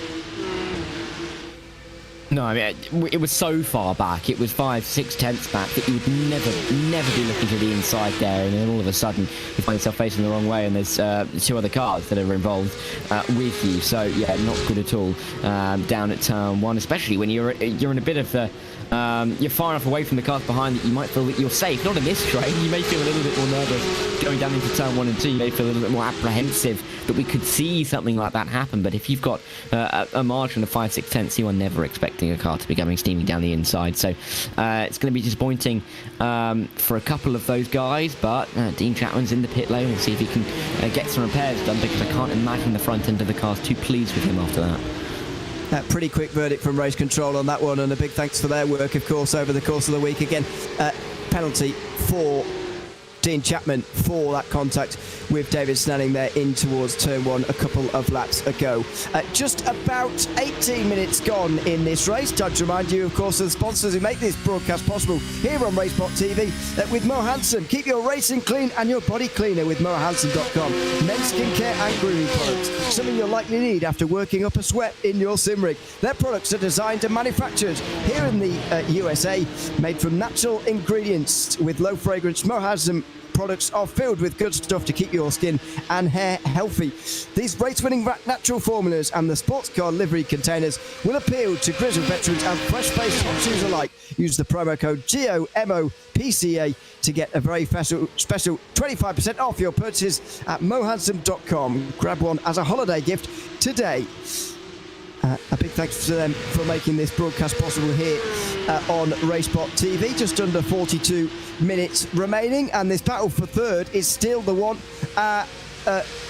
No, I mean, it was so far back. It was 5-6 tenths back that you would never be looking to the inside there, and then all of a sudden you find yourself facing the wrong way, and there's 2 other cars that are involved with you. So yeah, not good at all down at turn 1, especially when you're in a bit of the you're far enough away from the cars behind that you might feel that you're safe. Not in this train. You may feel a little bit more nervous going down into turn 1 and 2. You may feel a little bit more apprehensive that we could see something like that happen. But if you've got a margin of 5-6 tenths, you are never expecting a car to be coming steaming down the inside. So it's going to be disappointing for a couple of those guys. But Dean Chapman's in the pit lane. We'll see if he can get some repairs done, because I can't imagine the front end of the car's too pleased with him after that. Pretty quick verdict from Race Control on that one, and a big thanks for their work, of course, over the course of the week. Again, penalty for Dean Chapman for that contact with David Snelling there in towards turn 1 a couple of laps ago. Just about 18 minutes gone in this race. Time to remind you, of course, of the sponsors who make this broadcast possible here on RaceSpotTV with Mo Hansen. Keep your racing clean and your body cleaner with mohansen.com. Men's skincare and grooming products, something you'll likely need after working up a sweat in your sim rig. Their products are designed and manufactured here in the USA, made from natural ingredients with low fragrance. Mo Hansen products are filled with good stuff to keep your skin and hair healthy. These race-winning natural formulas and the sports car livery containers will appeal to grizzled veterans and fresh-faced hot shoes alike. Use the promo code GOMOPCA to get a very special 25% off your purchases at mohansen.com. Grab one as a holiday gift today. A big thanks to them for making this broadcast possible here on RaceSpotTV. Just under 42 minutes remaining, and this battle for third is still the one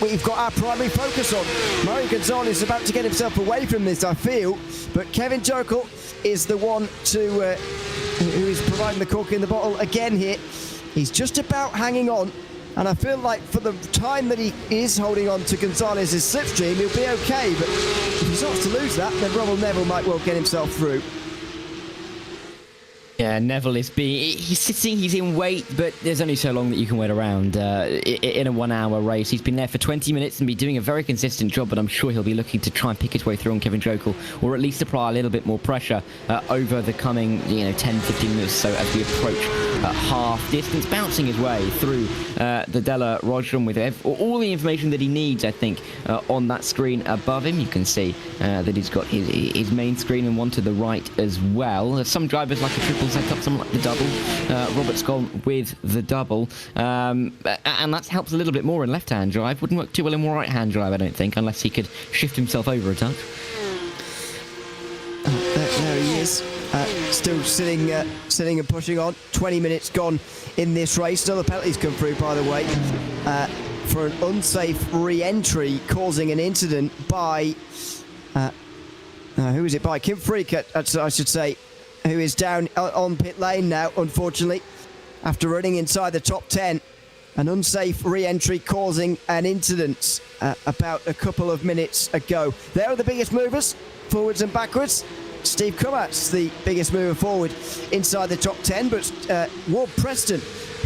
we've got our primary focus on. Mario Gonzalez is about to get himself away from this, I feel, but Kevin Jokel is the one who is providing the cork in the bottle again here. He's just about hanging on, and I feel like for the time that he is holding on to Gonzalez's slipstream, he'll be okay, but if he starts to lose that, then Rowan Neville might well get himself through. Yeah, Neville is he's sitting, he's in wait, but there's only so long that you can wait around in a 1 hour race. He's been there for 20 minutes and be doing a very consistent job, but I'm sure he'll be looking to try and pick his way through on Kevin Jokel, or at least apply a little bit more pressure over the coming 10-15 minutes or so as we approach half distance, bouncing his way through the Della Rogeron with all the information that he needs, I think, on that screen above him. You can see that he's got his main screen and one to the right as well. Some drivers like a triple setup, some like the double. Robert's gone with the double, and that helps a little bit more in left-hand drive. Wouldn't work too well in right-hand drive, I don't think, unless he could shift himself over a touch. There he is, still sitting and pushing on. 20 minutes gone in this race. Another penalty's come through, by the way, for an unsafe re-entry causing an incident by who is it by? Kim Freak, I should say, who is down on pit lane now, unfortunately, after running inside the top 10. An unsafe re-entry causing an incident about a couple of minutes ago. There are the biggest movers, forwards and backwards. Steve Cummat's the biggest mover forward inside the top 10, but Ward Preston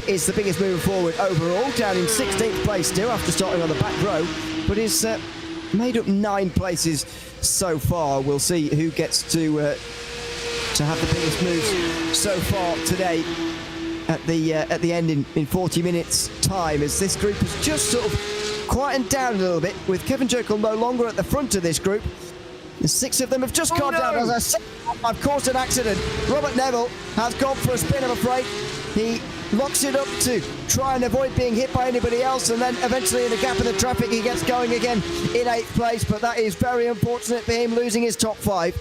is the biggest mover forward overall, down in 16th place still after starting on the back row, but is made up 9 places so far. We'll see who gets to have the biggest moves so far today at the end in 40 minutes time, as this group has just sort of quietened down a little bit, with Kevin Jokel no longer at the front of this group. The 6 of them have just gone down. As I said, I've caused an accident. Robert Neville has gone for a spin, I'm afraid. He locks it up to try and avoid being hit by anybody else, and then eventually in the gap in the traffic he gets going again in 8th place, but that is very unfortunate for him, losing his top 5.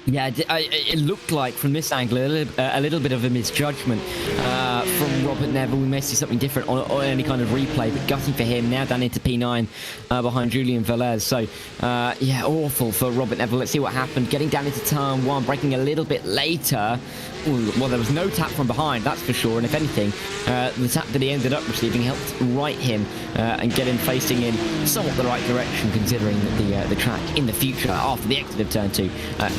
Yeah, it looked like from this angle a little bit of a misjudgment from Robert Neville. We may see something different on any kind of replay, but gutting for him now down into P9 behind Julian Velez. So, yeah, awful for Robert Neville. Let's see what happened. Getting down into turn 1, braking a little bit later. Ooh, well, there was no tap from behind, that's for sure. And if anything, the tap that he ended up receiving helped right him and get him facing in somewhat the right direction, considering that the track in the future, after the exit of turn 2,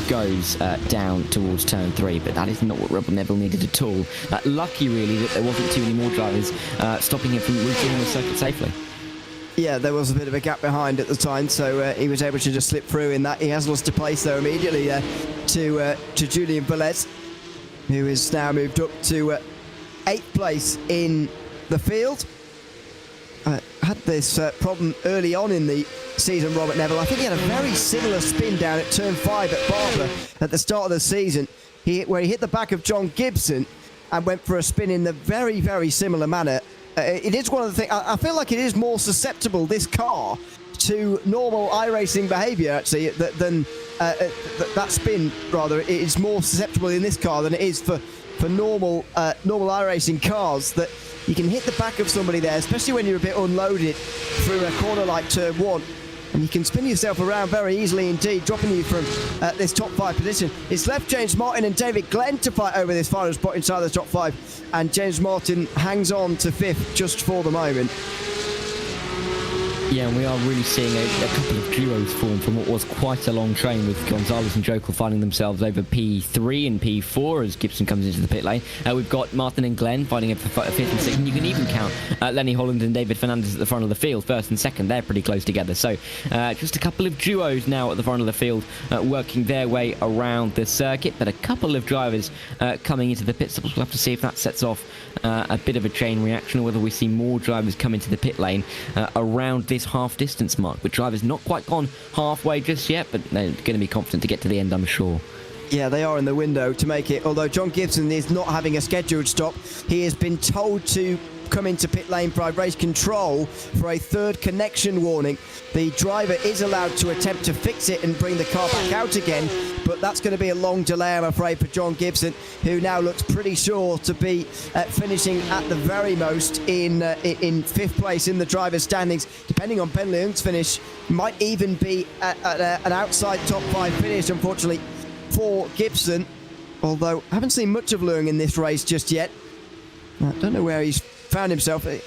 goes down towards turn 3. But that is not what Robert Neville needed at all. Lucky, really, that there wasn't too many more drivers stopping him from reaching the circuit safely. Yeah, there was a bit of a gap behind at the time, so he was able to just slip through in that. He has lost a place, though, immediately to Julian Velez, who is now moved up to 8th place in the field. Had this problem early on in the season, Robert Neville. I think he had a very similar spin down at turn 5 at Barber at the start of the season, where he hit the back of John Gibson and went for a spin in the very, very similar manner. It is one of the things, I feel like it is more susceptible, this car, to normal iRacing behaviour, actually, than that spin, rather. It is more susceptible in this car than it is for normal iRacing cars, that you can hit the back of somebody there, especially when you're a bit unloaded through a corner like turn 1, and you can spin yourself around very easily indeed, dropping you from this top 5 position. It's left James Martin and David Glenn to fight over this final spot inside the top 5, and James Martin hangs on to 5th just for the moment. Yeah, and we are really seeing a couple of duos form from what was quite a long train, with Gonzalez and Jokel finding themselves over P3 and P4 as Gibson comes into the pit lane. We've got Martin and Glenn fighting for 5th and 6th. You can even count Lenny Holland and David Fernandez at the front of the field, 1st and 2nd. They're pretty close together. So just a couple of duos now at the front of the field working their way around the circuit, but a couple of drivers coming into the pit stops. We'll have to see if that sets off a bit of a chain reaction, or whether we see more drivers come into the pit lane around this half distance mark, with drivers not quite gone halfway just yet, but they're going to be confident to get to the end, I'm sure. Yeah, they are in the window to make it, although John Gibson is not having a scheduled stop. He has been told to come into pit lane by race control for a 3rd connection warning. The driver is allowed to attempt to fix it and bring the car back out again, but that's going to be a long delay, I'm afraid, for John Gibson, who now looks pretty sure to be finishing at the very most in 5th place in the driver's standings. Depending on Ben Leung's finish, might even be an outside top 5 finish, unfortunately, for Gibson, although I haven't seen much of Leung in this race just yet. I don't know where he's found himself. I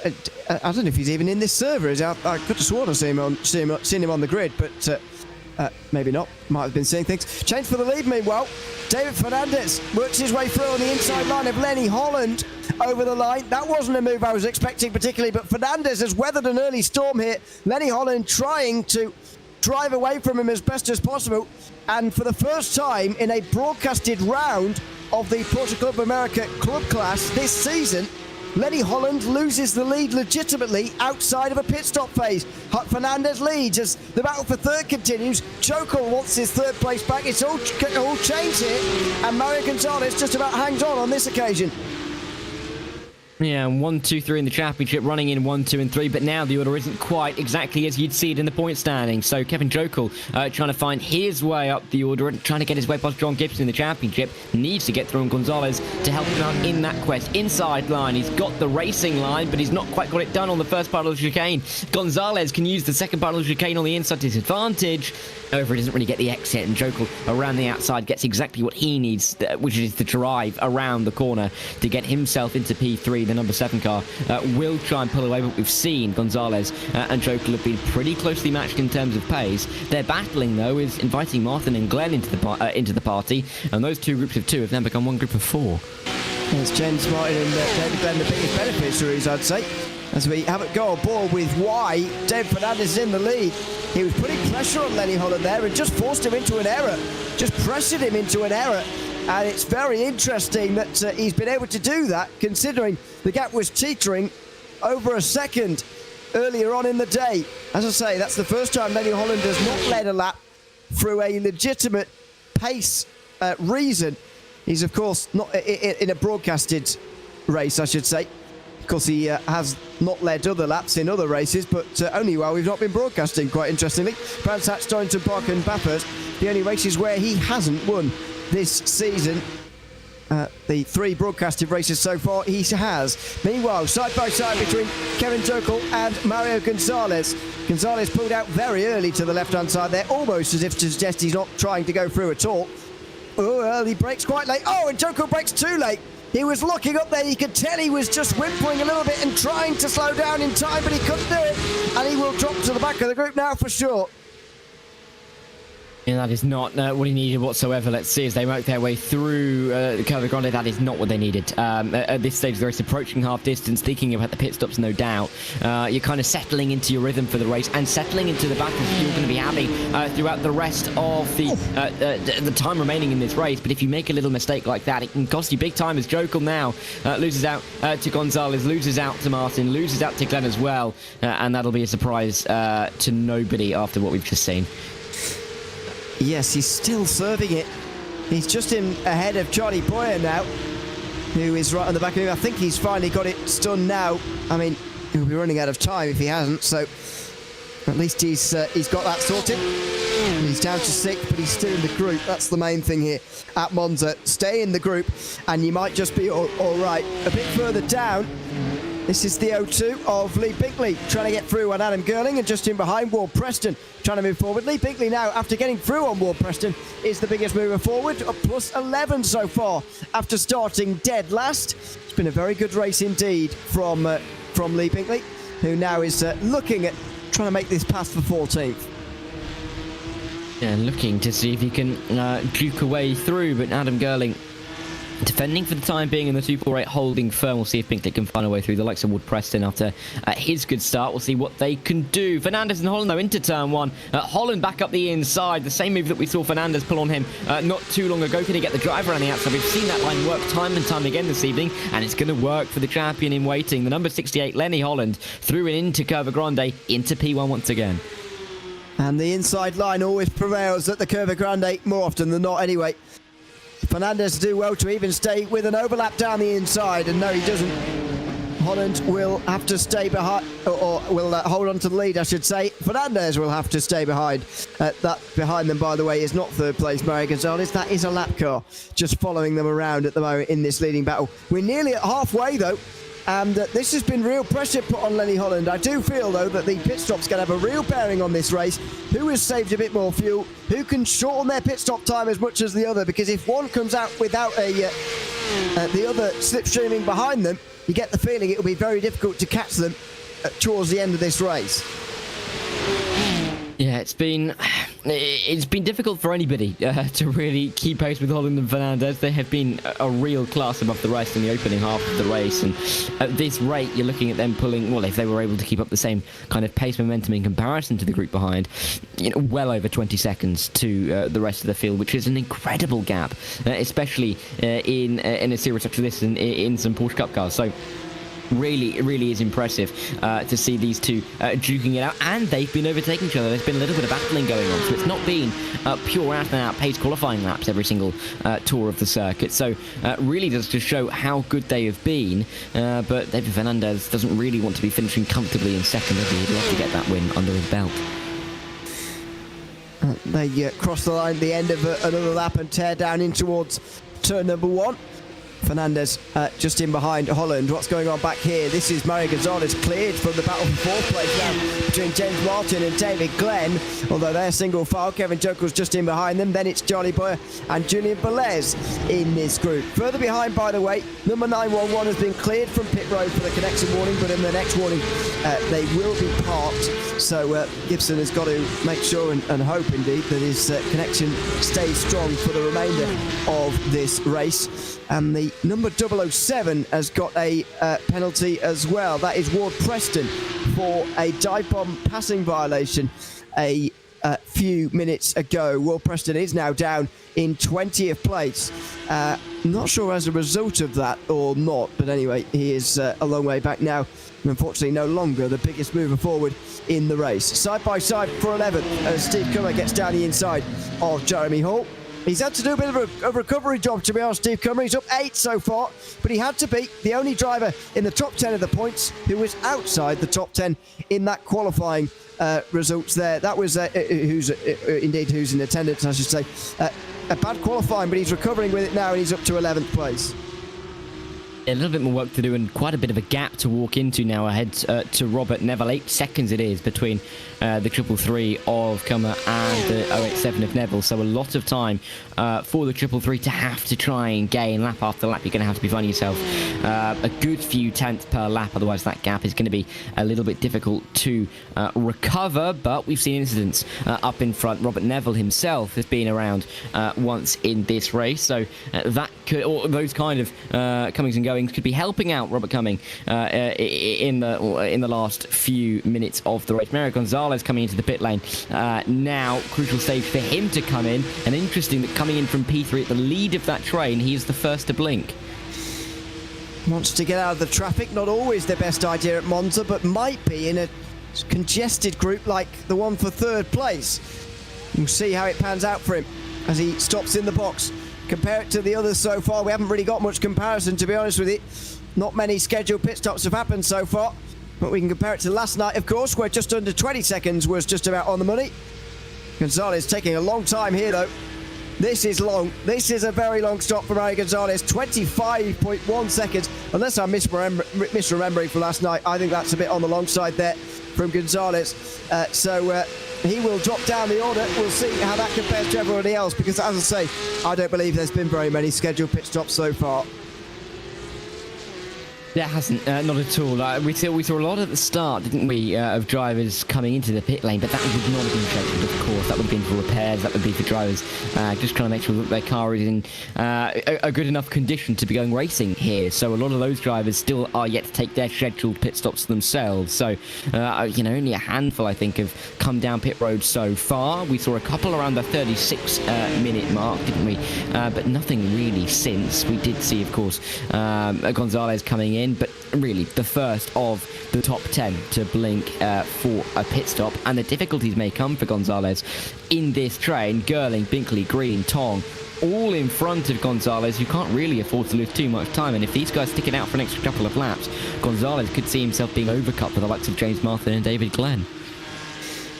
don't know if he's even in this server. I could have sworn I've seen him on the grid, but maybe not. Might have been seeing things. Change for the lead, meanwhile. David Fernandez works his way through on the inside line of Lenny Holland over the line. That wasn't a move I was expecting particularly, but Fernandez has weathered an early storm here. Lenny Holland trying to drive away from him as best as possible, and for the first time in a broadcasted round of the Porsche Club America Club Class this season, Lenny Holland loses the lead legitimately outside of a pit stop phase. Fernandez leads as the battle for 3rd continues. Jokel wants his 3rd place back. It's all changed here, and Mario Gonzalez just about hangs on this occasion. Yeah, 1, 2, 3 in the championship, running in 1, 2 and 3, but now the order isn't quite exactly as you'd see it in the point standing. So Kevin Jokel trying to find his way up the order and trying to get his way past John Gibson in the championship. Needs to get through on Gonzalez to help him out in that quest. Inside line, he's got the racing line, but he's not quite got it done on the first part of the chicane. Gonzalez can use the second part of the chicane on the inside to his advantage. However, he doesn't really get the exit, and Jokel around the outside gets exactly what he needs, which is to drive around the corner to get himself into P3. The number 7 car will try and pull away, but we've seen Gonzalez and Jokel have been pretty closely matched in terms of pace. Their battling, though, is inviting Martin and Glenn into the party, and those 2 groups of 2 have now become 1 group of 4. It's James Martin and David Glenn, the biggest beneficiaries, I'd say, as we have it go on board with why David Fernandez is in the lead. He was putting pressure on Lenny Holland there and just forced him into an error, just pressured him into an error. And it's very interesting that he's been able to do that, considering the gap was teetering over a second earlier on in the day. As I say, that's the first time Lenny Holland has not led a lap through a legitimate pace reason. He's, of course, not in a broadcasted race, I should say. Of course, he has not led other laps in other races, but only while we've not been broadcasting, quite interestingly. Brands Hatch, Donington Park and Bathurst, the only races where he hasn't won this season. The 3 broadcasted races so far, he has. Meanwhile, side by side between Kevin Jokel and Mario Gonzalez. Gonzalez pulled out very early to the left-hand side there, almost as if to suggest he's not trying to go through at all. Oh, he brakes quite late. Oh, and Jokel brakes too late. He was locking up there. You could tell he was just whimpering a little bit and trying to slow down in time, but he couldn't do it. And he will drop to the back of the group now for sure. Yeah, that is not what he needed whatsoever. Let's see as they work their way through the Curva Grande. That is not what they needed. At this stage, the race approaching half distance, thinking about the pit stops, no doubt. You're kind of settling into your rhythm for the race and settling into the battles you're going to be having throughout the rest of the time remaining in this race. But if you make a little mistake like that, it can cost you big time, as Jokel now loses out to Gonzalez, loses out to Martin, loses out to Glenn as well. And that'll be a surprise to nobody after what we've just seen. Yes, he's still serving it. He's just in ahead of Charlie Boyer now, who is right on the back of him. I think he's finally got it done now. I mean, he'll be running out of time if he hasn't, so at least he's got that sorted. He's down to 6th, but he's still in the group. That's the main thing here at Monza. Stay in the group, and you might just be all right. A bit further down, this is the O2 of Lee Binkley, trying to get through on Adam Girling, and just in behind, Ward Preston trying to move forward. Lee Binkley now, after getting through on Ward Preston, is the biggest mover forward, a plus 11 so far after starting dead last. It's been a very good race indeed from Lee Binkley, who now is looking at trying to make this pass for 14th. Yeah, looking to see if he can juke away through, but Adam Girling defending for the time being in the 248, holding firm. We'll see if Binkley can find a way through the likes of Wood Preston after his good start. We'll see what they can do. Fernandez and Holland, though, into turn 1. Holland back up the inside. The same move that we saw Fernandez pull on him not too long ago. Can he get the driver on the outside? We've seen that line work time and time again this evening, and it's going to work for the champion in waiting. The number 68, Lenny Holland, through and into Curva Grande, into P1 once again. And the inside line always prevails at the Curva Grande, more often than not anyway. Fernandez do well to even stay with an overlap down the inside, and no, he doesn't. Holland will have to stay behind, or will hold on to the lead, I should say. Fernandez will have to stay behind. That behind them, by the way, is not 3rd place Mario Gonzalez. That is a lap car just following them around at the moment in this leading battle. We're nearly at halfway, though. And this has been real pressure put on Lenny Holland. I do feel, though, that the pit stop's going to have a real bearing on this race. Who has saved a bit more fuel? Who can shorten their pit stop time as much as the other? Because if one comes out without the other slipstreaming behind them, you get the feeling it will be very difficult to catch them towards the end of this race. Yeah, it's been difficult for anybody to really keep pace with Holland and Fernandez. They have been a real class above the rest in the opening half of the race, and at this rate, you're looking at them pulling. Well, if they were able to keep up the same kind of pace momentum in comparison to the group behind, well over 20 seconds to the rest of the field, which is an incredible gap, especially in a series such as this in some Porsche Cup cars. So really is impressive to see these two duking it out, and they've been overtaking each other. There's been a little bit of battling going on, so it's not been pure out-and-out pace qualifying laps every single tour of the circuit. So really does just show how good they have been, but David Fernandez doesn't really want to be finishing comfortably in second, does he? He'd love to get that win under his belt. They cross the line at the end of another lap and tear down in towards turn number 1. Fernandez just in behind Holland. What's going on back here? This is Mario Gonzalez cleared from the battle for 4th place now between James Martin and David Glenn, although they're single file. Kevin Jokel's just in behind them. Then it's Charlie Boyer and Julian Velez in this group. Further behind, by the way, number 911 has been cleared from pit road for the connection warning, but in the next warning they will be parked. So Gibson has got to make sure and hope indeed that his connection stays strong for the remainder of this race. And the number 007 has got a penalty as well. That is Ward Preston for a dive bomb passing violation. A few minutes ago. Will Preston is now down in 20th place. Not sure as a result of that or not, but anyway, he is a long way back now. And unfortunately, no longer the biggest mover forward in the race. Side by side for 11th as Steve Cummer gets down the inside of Jeremy Hall. He's had to do a bit of a recovery job, to be honest, Steve Cummer. He's up 8 so far, but he had to beat the only driver in the top 10 of the points who was outside the top 10 in that qualifying results there. That was who's in attendance, I should say. A bad qualifying, but he's recovering with it now, and he's up to 11th place. A little bit more work to do and quite a bit of a gap to walk into now ahead to Robert Neville. 8 seconds it is between the 333 of Cummer and the 087 of Neville. So a lot of time for the 333 to have to try and gain lap after lap. You're going to have to be finding yourself a good few tenths per lap. Otherwise that gap is going to be a little bit difficult to recover. But we've seen incidents up in front. Robert Neville himself has been around once in this race. So that could, or those kind of comings and goings could be helping out Robert Cumming in the last few minutes of the race. Mario Gonzalez coming into the pit lane now. Crucial stage for him to come in, and interesting that coming in from P3 at the lead of that train, he is the first to blink. Wants to get out of the traffic. Not always the best idea at Monza, but might be in a congested group like the one for 3rd place. We'll see how it pans out for him as he stops in the box. Compare it to the others so far, we haven't really got much comparison, to be honest with you. Not many scheduled pit stops have happened so far, but we can compare it to last night, of course, where just under 20 seconds was just about on the money. Gonzalez taking a long time here, though. This is long. This is a very long stop for Mario Gonzalez. 25.1 seconds. Unless I'm misremembering from last night, I think that's a bit on the long side there from Gonzalez. So he will drop down the order. We'll see how that compares to everybody else, because, as I say, I don't believe there's been very many scheduled pit stops so far. There hasn't, not at all. We saw a lot at the start, didn't we, of drivers coming into the pit lane, but that would not have been scheduled, of course. That would have been for repairs, that would be for drivers just trying to make sure that their car is in a good enough condition to be going racing here. So a lot of those drivers still are yet to take their scheduled pit stops themselves. So, only a handful, I think, have come down pit road so far. We saw a couple around the 36-minute mark, didn't we? But nothing really since. We did see, of course, Gonzalez coming in, but really the first of the top 10 to blink for a pit stop, and the difficulties may come for Gonzalez in this train. Girling, Binkley, Green, Tong, all in front of Gonzalez, who can't really afford to lose too much time, and if these guys stick it out for an extra couple of laps, Gonzalez could see himself being overcut by the likes of James Martin and David Glenn.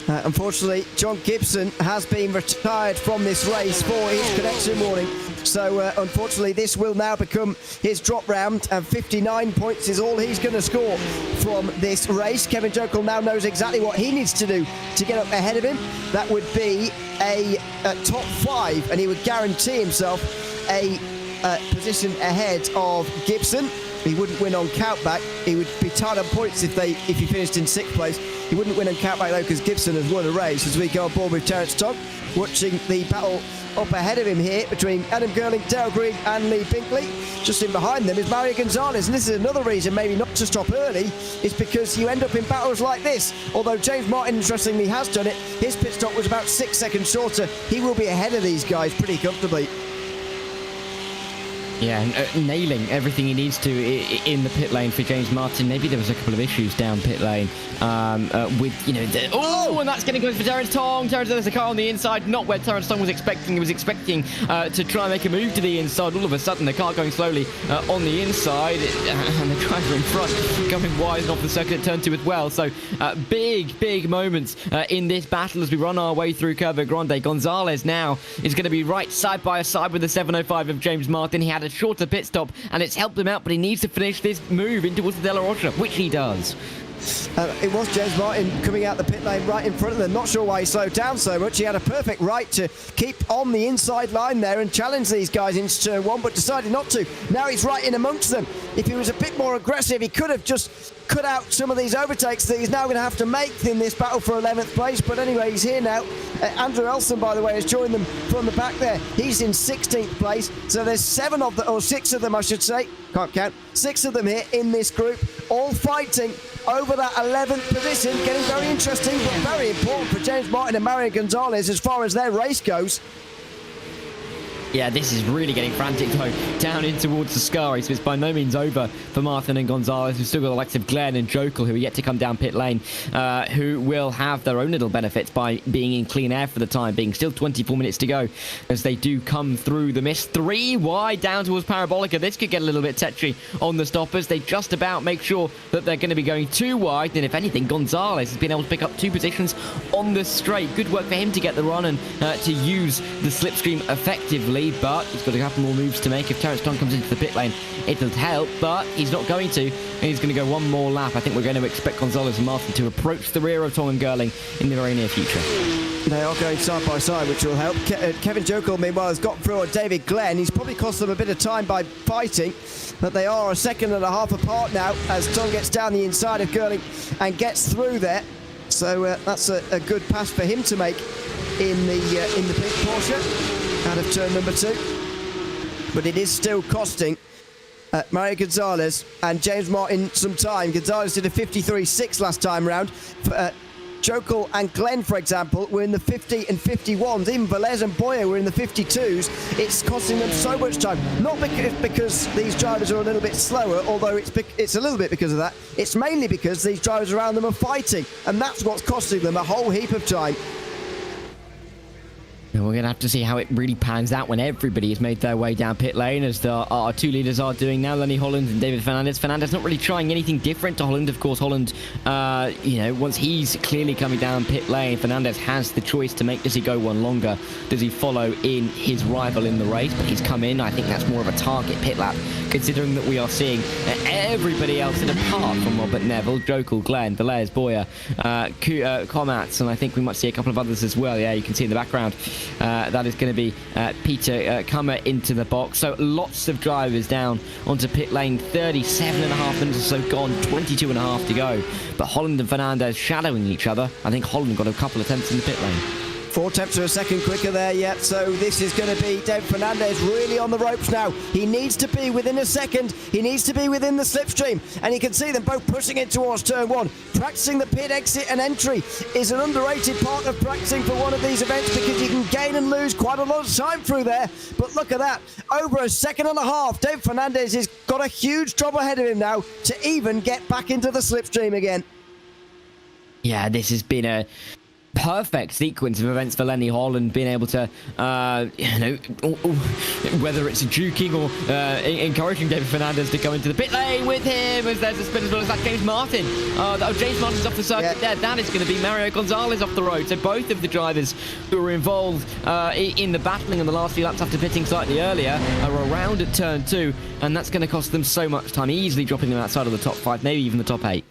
Unfortunately, John Gibson has been retired from this race for his connection warning. So, unfortunately, this will now become his drop round, and 59 points is all he's going to score from this race. Kevin Jokel now knows exactly what he needs to do to get up ahead of him. That would be a top 5, and he would guarantee himself a position ahead of Gibson. He wouldn't win on countback. He would be tied on points if he finished in 6th place. He wouldn't win on countback, though, because Gibson has won a race. As we go on board with Terence Togg, watching the battle up ahead of him here between Adam Girling, Dale Green and Lee Binkley. Just in behind them is Mario Gonzalez, and this is another reason maybe not to stop early, is because you end up in battles like this. Although James Martin, interestingly, has done it. His pit stop was about 6 seconds shorter. He will be ahead of these guys pretty comfortably. Yeah, nailing everything he needs to in the pit lane for James Martin. Maybe there was a couple of issues down pit lane with, and that's going to go for Terence Tong. There's a car on the inside, not where Terence Tong was expecting. He was expecting to try and make a move to the inside. All of a sudden, the car going slowly on the inside, and the driver in front going wide and off the circuit at turn 2 as well. So big moments in this battle as we run our way through Curva Grande. Gonzalez now is going to be right side by side with the 705 of James Martin. He had a shorter pit stop, and it's helped him out, but he needs to finish this move in towards the De La Rocha, which he does. It was James Martin coming out the pit lane right in front of them. Not sure why he slowed down so much. He had a perfect right to keep on the inside line there and challenge these guys into turn 1, but decided not to. Now he's right in amongst them. If he was a bit more aggressive, he could have just cut out some of these overtakes that he's now going to have to make in this battle for 11th place. But anyway, he's here now. Andrew Elson, by the way, has joined them from the back there. He's in 16th place. So there's 6 of them, I should say. Can't count. 6 of them here in this group. all fighting over that 11th position, getting very interesting, but very important for James Martin and Mario Gonzalez as far as their race goes. Yeah, this is really getting frantic, though, down in towards the Scari, so it's by no means over for Martin and Gonzalez. We've still got the likes of Glenn and Jokel, who are yet to come down pit lane, who will have their own little benefits by being in clean air for the time being. Still 24 minutes to go as they do come through the mist. 3 wide down towards Parabolica. This could get a little bit tetchy on the stoppers. They just about make sure that they're going to be going 2 wide, and if anything, Gonzalez has been able to pick up 2 positions on the straight. Good work for him to get the run and to use the slipstream effectively. But he's got a couple more moves to make. If Terence Tong comes into the pit lane, it'll help, but he's not going to, and he's going to go one more lap. I think we're going to expect Gonzalez and Martin to approach the rear of Tong and Gerling in the very near future. They are going side by side, which will help. Kevin Jokel, meanwhile, has got through on David Glenn. He's probably cost them a bit of time by fighting, but they are a second and a half apart now as Tong gets down the inside of Gerling and gets through there. So that's a good pass for him to make in the pink Porsche out of turn number 2, but it is still costing Mario Gonzalez and James Martin some time. Gonzalez did a 53.6 last time round. Jokel and Glenn, for example, were in the 50 and 51s. Even Velez and Boyer were in the 52s. It's costing them so much time. Not because these drivers are a little bit slower, although it's a little bit because of that. It's mainly because these drivers around them are fighting, and that's what's costing them a whole heap of time. And we're going to have to see how it really pans out when everybody has made their way down pit lane, as our 2 leaders are doing now, Lenny Holland and David Fernandez. Fernandez not really trying anything different to Holland. Of course, Holland, once he's clearly coming down pit lane, Fernandez has the choice to make. Does he go one longer? Does he follow in his rival in the race? But he's come in. I think that's more of a target pit lap, considering that we are seeing everybody else, and apart from Robert Neville, Jokel, Glenn, Velez, Boyer, Comats, and I think we might see a couple of others as well. Yeah, you can see in the background. That is going to be Peter Kummer into the box. So lots of drivers down onto pit lane. 37.5 minutes or so gone, 22.5 to go. But Holland and Fernandez shadowing each other. I think Holland got a couple of tenths in the pit lane. 4 tenths of a second quicker there yet, so this is going to be David Fernandez really on the ropes now. He needs to be within a second. He needs to be within the slipstream, and you can see them both pushing it towards turn 1. Practicing the pit exit and entry is an underrated part of practicing for one of these events, because you can gain and lose quite a lot of time through there. But look at that, over a second and a half. David Fernandez has got a huge drop ahead of him now to even get back into the slipstream again. Yeah, this has been a perfect sequence of events for Lenny Holland, being able to, whether it's juking or encouraging David Fernandez to come into the pit lane with him, as there's a spin as well as that James Martin. James Martin's off the circuit there. That is going to be Mario Gonzalez off the road. So both of the drivers who were involved in the battling on the last few laps after pitting slightly earlier are around at turn 2, and that's going to cost them so much time, easily dropping them outside of the top 5, maybe even the top 8.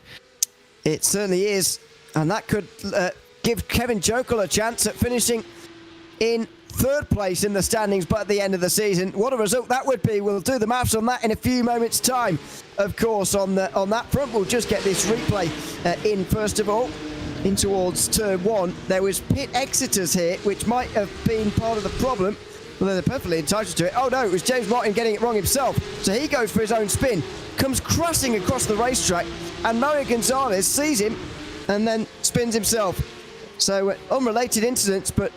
It certainly is, and that could give Kevin Jokel a chance at finishing in 3rd place in the standings, but at the end of the season, what a result that would be. We'll do the maths on that in a few moments' time. Of course, on that front, we'll just get this replay in first of all. In towards turn 1, there was pit exiters here, which might have been part of the problem. Well, they're perfectly entitled to it. Oh no, it was James Martin getting it wrong himself. So he goes for his own spin, comes crashing across the racetrack, and Mario Gonzalez sees him and then spins himself. So unrelated incidents, but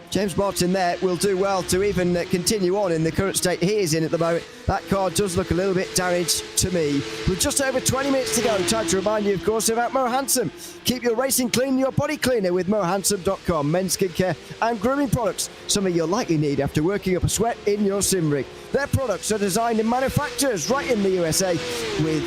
James Martin there will do well to even continue on in the current state he is in at the moment. That car does look a little bit damaged to me. With just over 20 minutes to go, time to remind you, of course, about Mo Handsome. Keep your racing clean, your body cleaner with mohandsome.com. Men's skincare and grooming products, something you'll likely need after working up a sweat in your sim rig. Their products are designed and manufactured right in the USA with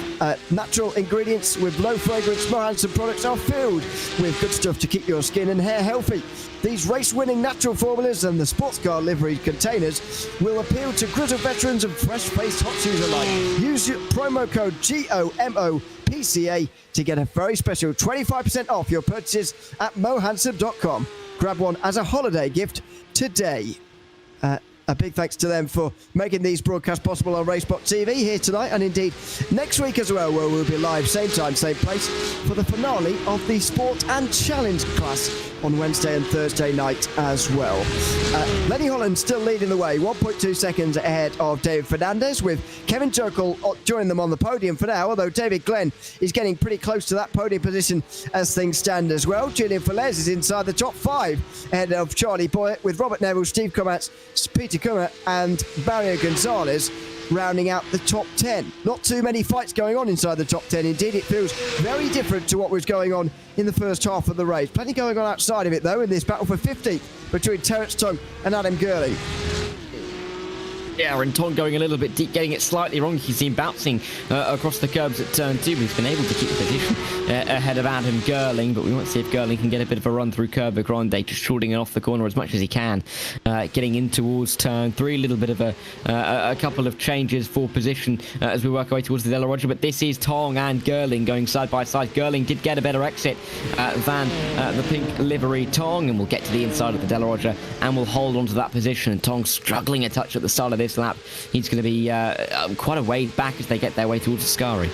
natural ingredients, with low fragrance. Mo Handsome products are filled with good stuff to keep your skin and hair healthy. These race-winning natural formulas and the sports car livery containers will appeal to grizzled veterans and fresh-faced hot shoes alike. Use your promo code GOMOPCA to get a very special 25% off your purchases at mohandsome.com. Grab one as a holiday gift today. A big thanks to them for making these broadcasts possible on RaceSpotTV here tonight, and indeed next week as well, where we'll be live same time, same place for the finale of the Sport and Challenge class on Wednesday and Thursday night as well. Lenny Holland still leading the way, 1.2 seconds ahead of David Fernandez, with Kevin Jokel joining them on the podium for now, although David Glenn is getting pretty close to that podium position as things stand as well. Julian Fellez is inside the top 5 ahead of Charlie Boyer, with Robert Neville, Steve Komatz, Peter Kummer and Mario Gonzalez rounding out the top 10. Not too many fights going on inside the top 10. Indeed, it feels very different to what was going on in the first half of the race. Plenty going on outside of it, though, in this battle for 15th between Terence Tong and Adam Gurley. Yeah, and Tong going a little bit deep, getting it slightly wrong. You see him bouncing across the curbs at turn 2. He's been able to keep the position ahead of Adam Gurling, but we want to see if Gurling can get a bit of a run through Curva Grande, just shorting it off the corner as much as he can. Getting in towards turn 3, a little bit of a couple of changes for position as we work our way towards the Della Roger, but this is Tong and Gurling going side by side. Gurling did get a better exit than the pink livery Tong, and we'll get to the inside of the Della Roger and we'll hold on to that position. And Tong struggling a touch at the start of this lap. He's going to be quite a way back as they get their way towards Ascari.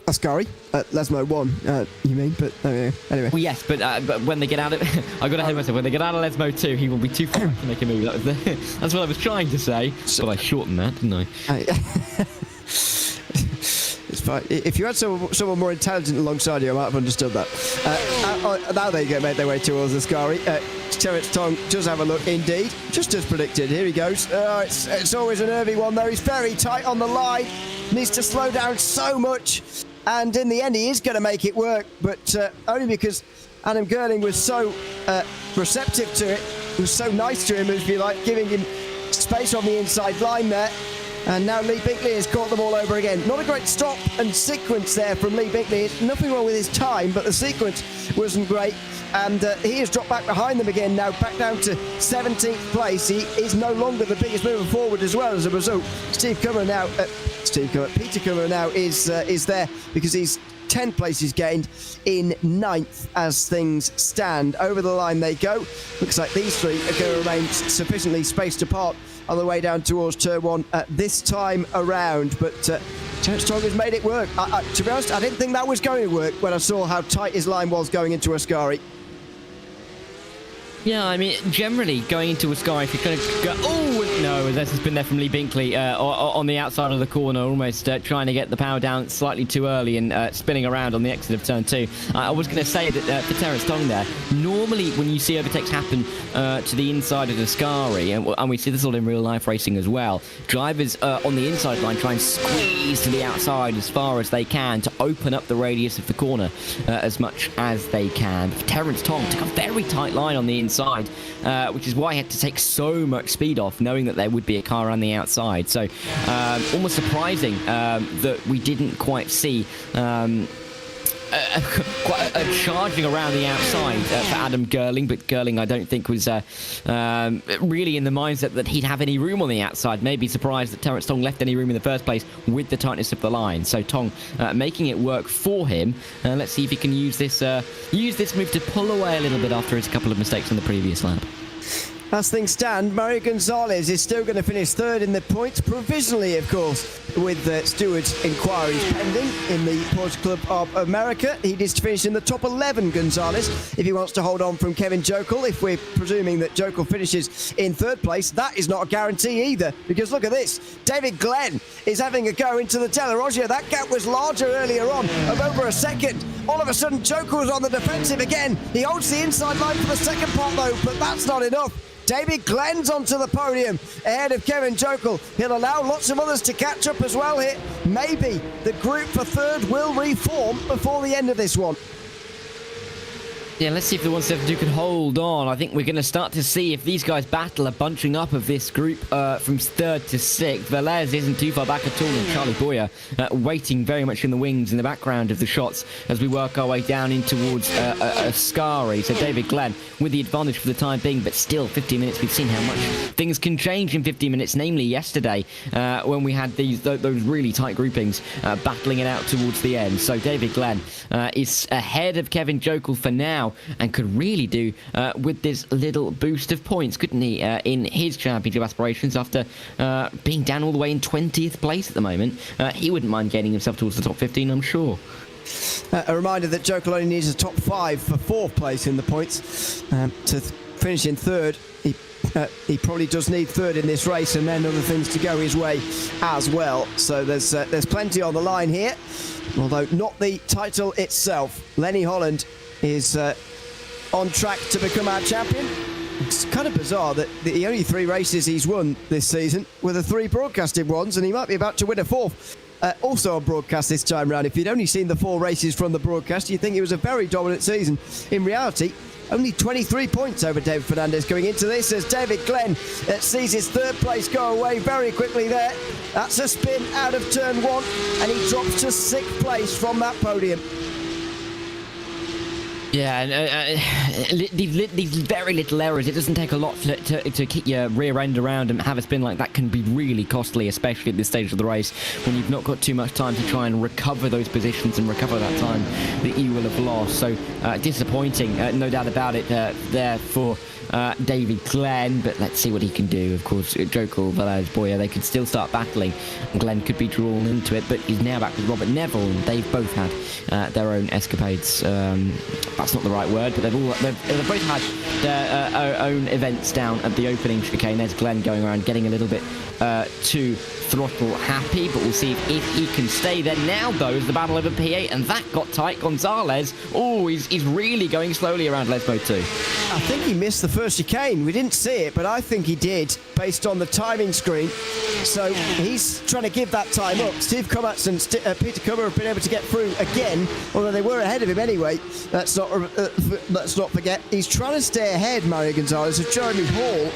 Ascari? Lesmo 1, you mean? But anyway. Well, yes, but when they get out of... I got ahead of myself. When they get out of Lesmo 2, he will be too far to make a move. That's what I was trying to say, but I shortened that, didn't I? It's fine. If you had someone more intelligent alongside you, I might have understood that. Now they made their way towards Ascari. Terence Tong does have a look indeed, just as predicted. Here he goes. It's always a nervy one though. He's very tight on the line, needs to slow down so much, and in the end he is going to make it work, but only because Adam Gurling was so receptive to it, was so nice to him, if you like, giving him space on the inside line there. And now Lee Binkley has caught them all over again. Not a great stop and sequence there from Lee Binkley. Nothing wrong with his time, but the sequence wasn't great. And he has dropped back behind them again now, back down to 17th place. He is no longer the biggest mover forward as well as a result. Peter Kummer now is there because he's 10 places gained in 9th as things stand. Over the line they go. Looks like these three are going to remain sufficiently spaced apart on the way down towards turn 1 this time around, but Terence Tong has made it work. To be honest, I didn't think that was going to work when I saw how tight his line was going into Ascari. Yeah, I mean, generally going into Ascari, if you're going to go... Oh, no, this has been there from Lee Binkley on the outside of the corner, almost trying to get the power down slightly too early and spinning around on the exit of turn 2. I was going to say that for Terence Tong there, normally when you see overtakes happen to the inside of Ascari, and we see this all in real life racing as well, drivers on the inside line try and squeeze to the outside as far as they can to open up the radius of the corner as much as they can. Terence Tong took a very tight line on the inside, which is why he had to take so much speed off, knowing that there would be a car on the outside. So almost surprising that we didn't quite see quite a charging around the outside for Adam Gurling, but Gurling I don't think was really in the mindset that he'd have any room on the outside. Maybe surprised that Terence Tong left any room in the first place with the tightness of the line. So Tong making it work for him. Let's see if he can use this move to pull away a little bit after his couple of mistakes on the previous lap. As things stand, Mario Gonzalez is still going to finish 3rd in the points, provisionally, of course, with stewards' inquiries pending in the Porsche Club of America. He needs to finish in the top 11, Gonzalez, if he wants to hold on from Kevin Jokel. If we're presuming that Jokel finishes in 3rd place, that is not a guarantee either, because look at this. David Glenn is having a go into the Della Roger. That gap was larger earlier on, of over a second. All of a sudden, Jokel was on the defensive again. He holds the inside line for the second part, though, but that's not enough. David Glenn's onto the podium ahead of Kevin Jokel. He'll allow lots of others to catch up as well here. Maybe the group for 3rd will reform before the end of this one. Yeah, let's see if the 172 can hold on. I think we're going to start to see if these guys battle a bunching up of this group from 3rd to 6th. Velez isn't too far back at all, and Charlie Boyer waiting very much in the wings in the background of the shots as we work our way down in towards Ascari. So David Glenn with the advantage for the time being, but still 50 minutes. We've seen how much things can change in 50 minutes, namely yesterday when we had those really tight groupings battling it out towards the end. So David Glenn is ahead of Kevin Jokel for now, and could really do with this little boost of points, couldn't he, in his championship aspirations after being down all the way in 20th place at the moment. He wouldn't mind getting himself towards the top 15, I'm sure. A reminder that Jokel only needs a top 5 for 4th place in the points to finish in 3rd. He probably does need 3rd in this race, and then other things to go his way as well. So there's plenty on the line here, although not the title itself. Lenny Holland is on track to become our champion. It's kind of bizarre that the only 3 races he's won this season were the 3 broadcasted ones, and he might be about to win a 4th. Also on broadcast this time round. If you'd only seen the 4 races from the broadcast, you'd think it was a very dominant season. In reality, only 23 points over David Fernandez going into this, as David Glenn sees his 3rd place go away very quickly there. That's a spin out of turn 1, and he drops to 6th place from that podium. Yeah, these very little errors. It doesn't take a lot to kick your rear end around and have a spin like that can be really costly, especially at this stage of the race when you've not got too much time to try and recover those positions and recover that time that you will have lost. So disappointing, no doubt about it, there for David Glenn, but let's see what he can do. Of course, Jokel, Velez, Boyer, they could still start battling. Glenn could be drawn into it, but he's now back with Robert Neville, and they've both had their own escapades. That's not the right word, but they've both had their own events down at the opening chicane. There's Glenn going around getting a little bit too throttle happy, but we'll see if he can stay there. Now, though, is the battle over P8, and that got tight. Gonzalez, he's really going slowly around Lesmo too. I think he missed the first chicane. We didn't see it, but I think he did, based on the timing screen. So he's trying to give that time up. Steve Kovacs and Peter Kummer have been able to get through again, although they were ahead of him anyway. Let's not forget. He's trying to stay ahead, Mario Gonzalez, of Jeremy Hall,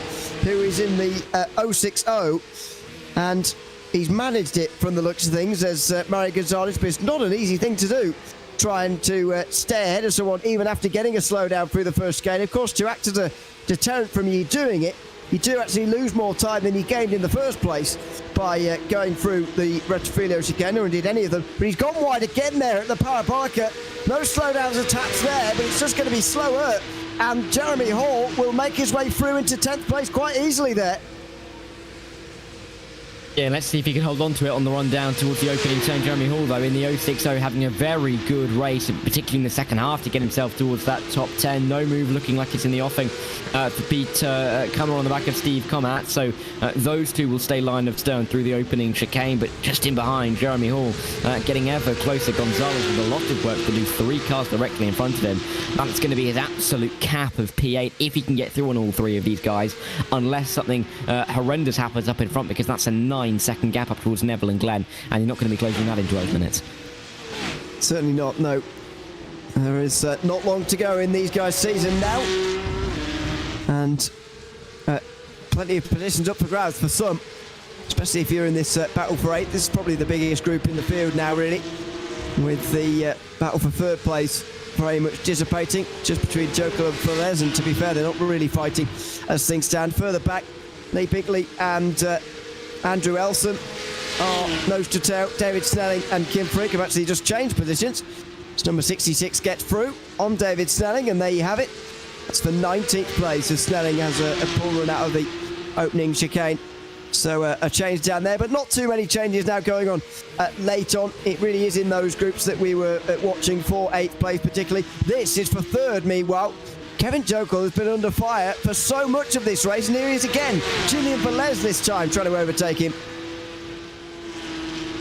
who is in the 060, and he's managed it from the looks of things as Mario Gonzalez, but it's not an easy thing to do, trying to stay ahead of someone even after getting a slowdown through the first chicane. Of course, to act as a deterrent from you doing it, you do actually lose more time than you gained in the first place by going through the Retrofilio chicane, or indeed any of them. But he's gone wide again there at the Parabolica. No slowdowns attached there, but it's just going to be slower. And Jeremy Hall will make his way through into 10th place quite easily there. Yeah, let's see if he can hold on to it on the run down towards the opening turn. Jeremy Hall, though, in the 060, having a very good race, particularly in the second half, to get himself towards that top 10. No move looking like it's in the offing for Pete Kummer on the back of Steve Kovacs. So those two will stay line of stone through the opening chicane, but just in behind, Jeremy Hall getting ever closer. Gonzalez with a lot of work to do. 3 cars directly in front of him. That's going to be his absolute cap of P8 if he can get through on all 3 of these guys, unless something horrendous happens up in front, because that's a 9-second gap up towards Neville and Glenn, and you're not going to be closing that in 12 minutes. Certainly not, no. There is not long to go in these guys' season now, and plenty of positions up for grabs for some, especially if you're in this battle for 8. This is probably the biggest group in the field now, really, with the battle for 3rd place very much dissipating just between Jokel and Velez, and to be fair, they're not really fighting as things stand. Further back, Lee Bigley and Andrew Elson are nose to tail. David Snelling and Kim Frick have actually just changed positions. It's number 66 gets through on David Snelling, and there you have it. That's for 19th place as Snelling has a pull run out of the opening chicane. So a change down there, but not too many changes now going on late on. It really is in those groups that we were watching for 8th place particularly. This is for 3rd, meanwhile. Kevin Jokel has been under fire for so much of this race, and here he is again. Julian Velez this time trying to overtake him.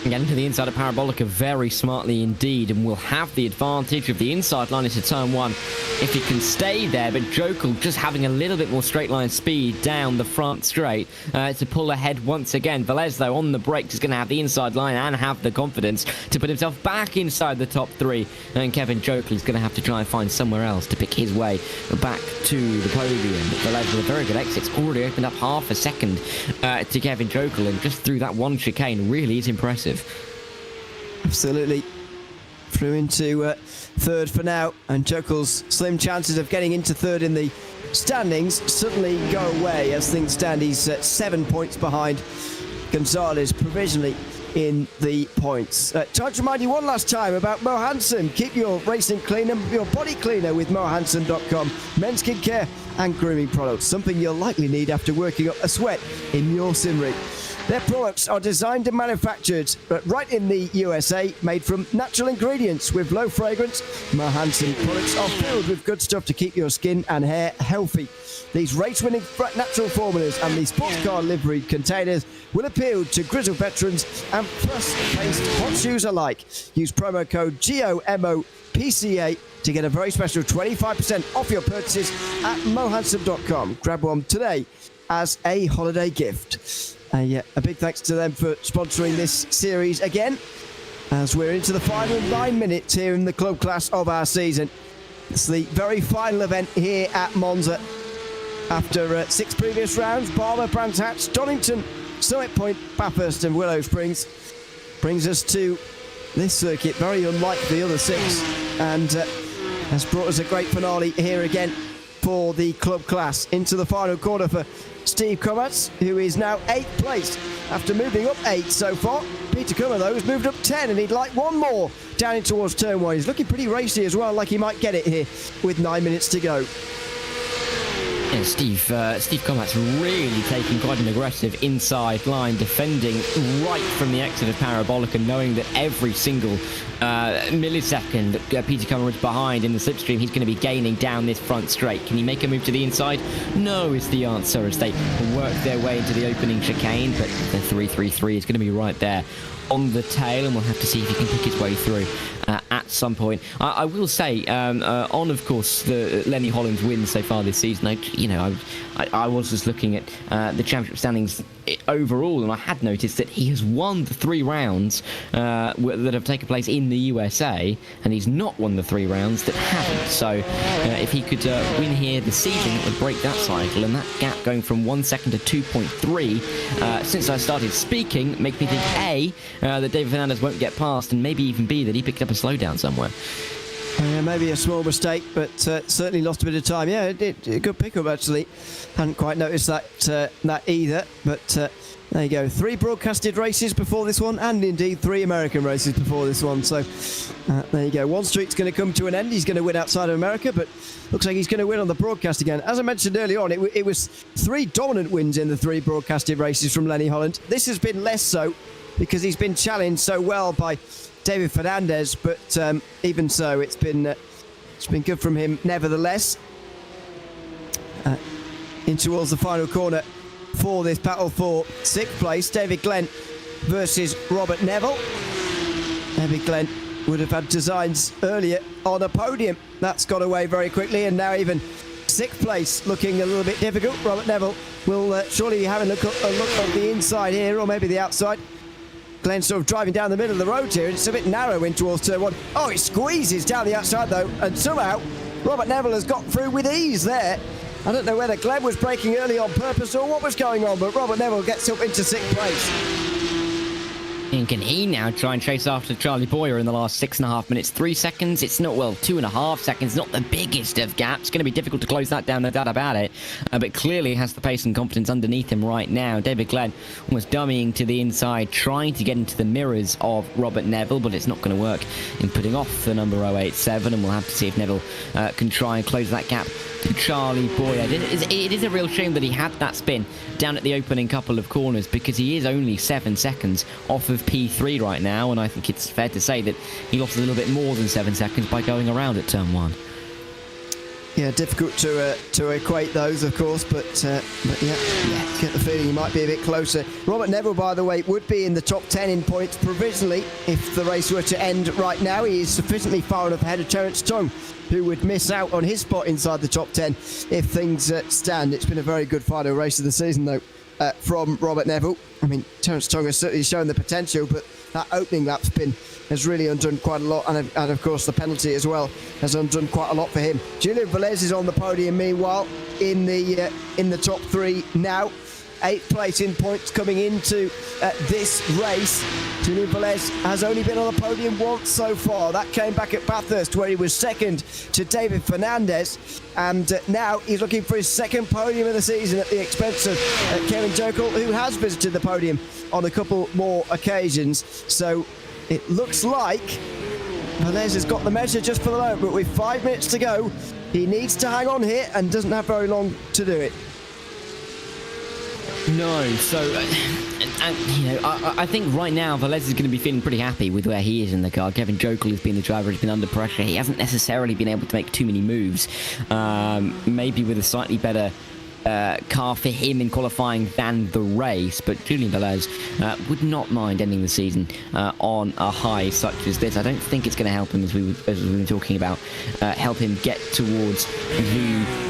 Getting to the inside of Parabolica very smartly indeed, and will have the advantage of the inside line into turn 1 if he can stay there. But Jokel just having a little bit more straight line speed down the front straight to pull ahead once again. Velez, though, on the brakes is going to have the inside line and have the confidence to put himself back inside the top 3. And Kevin Jokel is going to have to try and find somewhere else to pick his way back to the podium. Velez with a very good exit. It's already opened up half a second to Kevin Jokel, and just through that one chicane really is impressive. Absolutely. Through into 3rd for now, and Jokel's slim chances of getting into 3rd in the standings suddenly go away as things stand. He's 7 points behind Gonzalez provisionally in the points. Time to remind you one last time about Mo Hansen. Keep your racing cleaner, your body cleaner with mohansen.com. Men's skincare and grooming products, something you'll likely need after working up a sweat in your sim rig. Their products are designed and manufactured right in the USA, made from natural ingredients with low fragrance. Mohansen products are filled with good stuff to keep your skin and hair healthy. These race-winning natural formulas and the sports car liveried containers will appeal to grizzled veterans and fast-paced hot shoes alike. Use promo code GOMOPCA to get a very special 25% off your purchases at mohansen.com. Grab one today as a holiday gift. A big thanks to them for sponsoring this series again, as we're into the final 9 minutes here in the club class of our season. It's the very final event here at Monza. After 6 previous rounds, Barber, Brands Hatch, Donington, Summit Point, Bathurst and Willow Springs brings us to this circuit, very unlike the other 6, and has brought us a great finale here again for the club class. Into the final corner for Steve Kovacs, who is now 8th place after moving up 8 so far. Peter Kummer, though, has moved up 10, and he'd like one more down in towards turn 1. He's looking pretty racy as well, like he might get it here with 9 minutes to go. Yeah, Steve Kovacs really taking quite an aggressive inside line, defending right from the exit of Parabolic, and knowing that every single millisecond that Peter Kummer is behind in the slipstream, he's going to be gaining down this front straight. Can he make a move to the inside? No is the answer, as they work their way into the opening chicane, but the 333 is going to be right there on the tail, and we'll have to see if he can pick his way through at some point. I will say, on of course the Lenny Holland's wins so far this season, I was just looking at the championship standings overall, and I had noticed that he has won the 3 rounds that have taken place in the USA, and he's not won the 3 rounds that haven't. So if he could win here this season, it would break that cycle, and that gap going from 1 second to 2.3 since I started speaking makes me think A, that David Fernandez won't get past, and maybe even B, that he picked up a slowdown somewhere. Maybe a small mistake, but certainly lost a bit of time. Yeah, it did. A good pickup, actually. Hadn't quite noticed that either, but there you go. 3 broadcasted races before this one, and indeed 3 American races before this one. So there you go. One streak's going to come to an end. He's going to win outside of America, but looks like he's going to win on the broadcast again. As I mentioned earlier on, it was 3 dominant wins in the 3 broadcasted races from Lenny Holland. This has been less so because he's been challenged so well by David Fernandez, but even so, it's been good from him nevertheless. In towards the final corner for this battle for 6th place, David Glenn versus Robert Neville. David Glenn would have had designs earlier on a podium. That's got away very quickly, and now even 6th place looking a little bit difficult. Robert Neville will surely be having a look on the inside here, or maybe the outside. Glenn sort of driving down the middle of the road here. It's a bit narrow in towards turn 1. Oh, it squeezes down the outside though, and somehow Robert Neville has got through with ease there. I don't know whether Glenn was braking early on purpose or what was going on, but Robert Neville gets up into 6th place. And can he now try and chase after Charlie Boyer in the last 6.5 minutes? 3 seconds? It's not, well, 2.5 seconds, not the biggest of gaps. Going to be difficult to close that down, no doubt about it. But clearly has the pace and confidence underneath him right now. David Glenn almost dummying to the inside, trying to get into the mirrors of Robert Neville, but it's not going to work in putting off the number 087, and we'll have to see if Neville can try and close that gap to Charlie Boyer. It is a real shame that he had that spin down at the opening couple of corners, because he is only 7 seconds off of P3 right now, and I think it's fair to say that he lost a little bit more than 7 seconds by going around at turn 1. Yeah, difficult to equate those, of course, but yeah, get the feeling he might be a bit closer. Robert Neville, by the way, would be in the top 10 in points provisionally if the race were to end right now. He is sufficiently far enough ahead of Terence Tongue, who would miss out on his spot inside the top 10 if things stand. It's been a very good final race of the season, though, from Robert Neville. I mean, Terence Tongue has certainly shown the potential, but that opening lap spin has really undone quite a lot, and of course the penalty as well has undone quite a lot for him. Julian Velez is on the podium meanwhile in the top 3 now. 8th place in points coming into this race. Julian Velez has only been on the podium once so far. That came back at Bathurst, where he was second to David Fernandez, and now he's looking for his 2nd podium of the season at the expense of Kevin Jokel, who has visited the podium on a couple more occasions. So it looks like Velez has got the measure just for the moment, but with 5 minutes to go, he needs to hang on here and doesn't have very long to do it. No, so, I think right now Velez is going to be feeling pretty happy with where he is in the car. Kevin Jokel has been the driver, has been under pressure. He hasn't necessarily been able to make too many moves. Maybe with a slightly better car for him in qualifying than the race, but Julian Velez would not mind ending the season on a high such as this. I don't think it's going to help him, as we've been talking about, help him get towards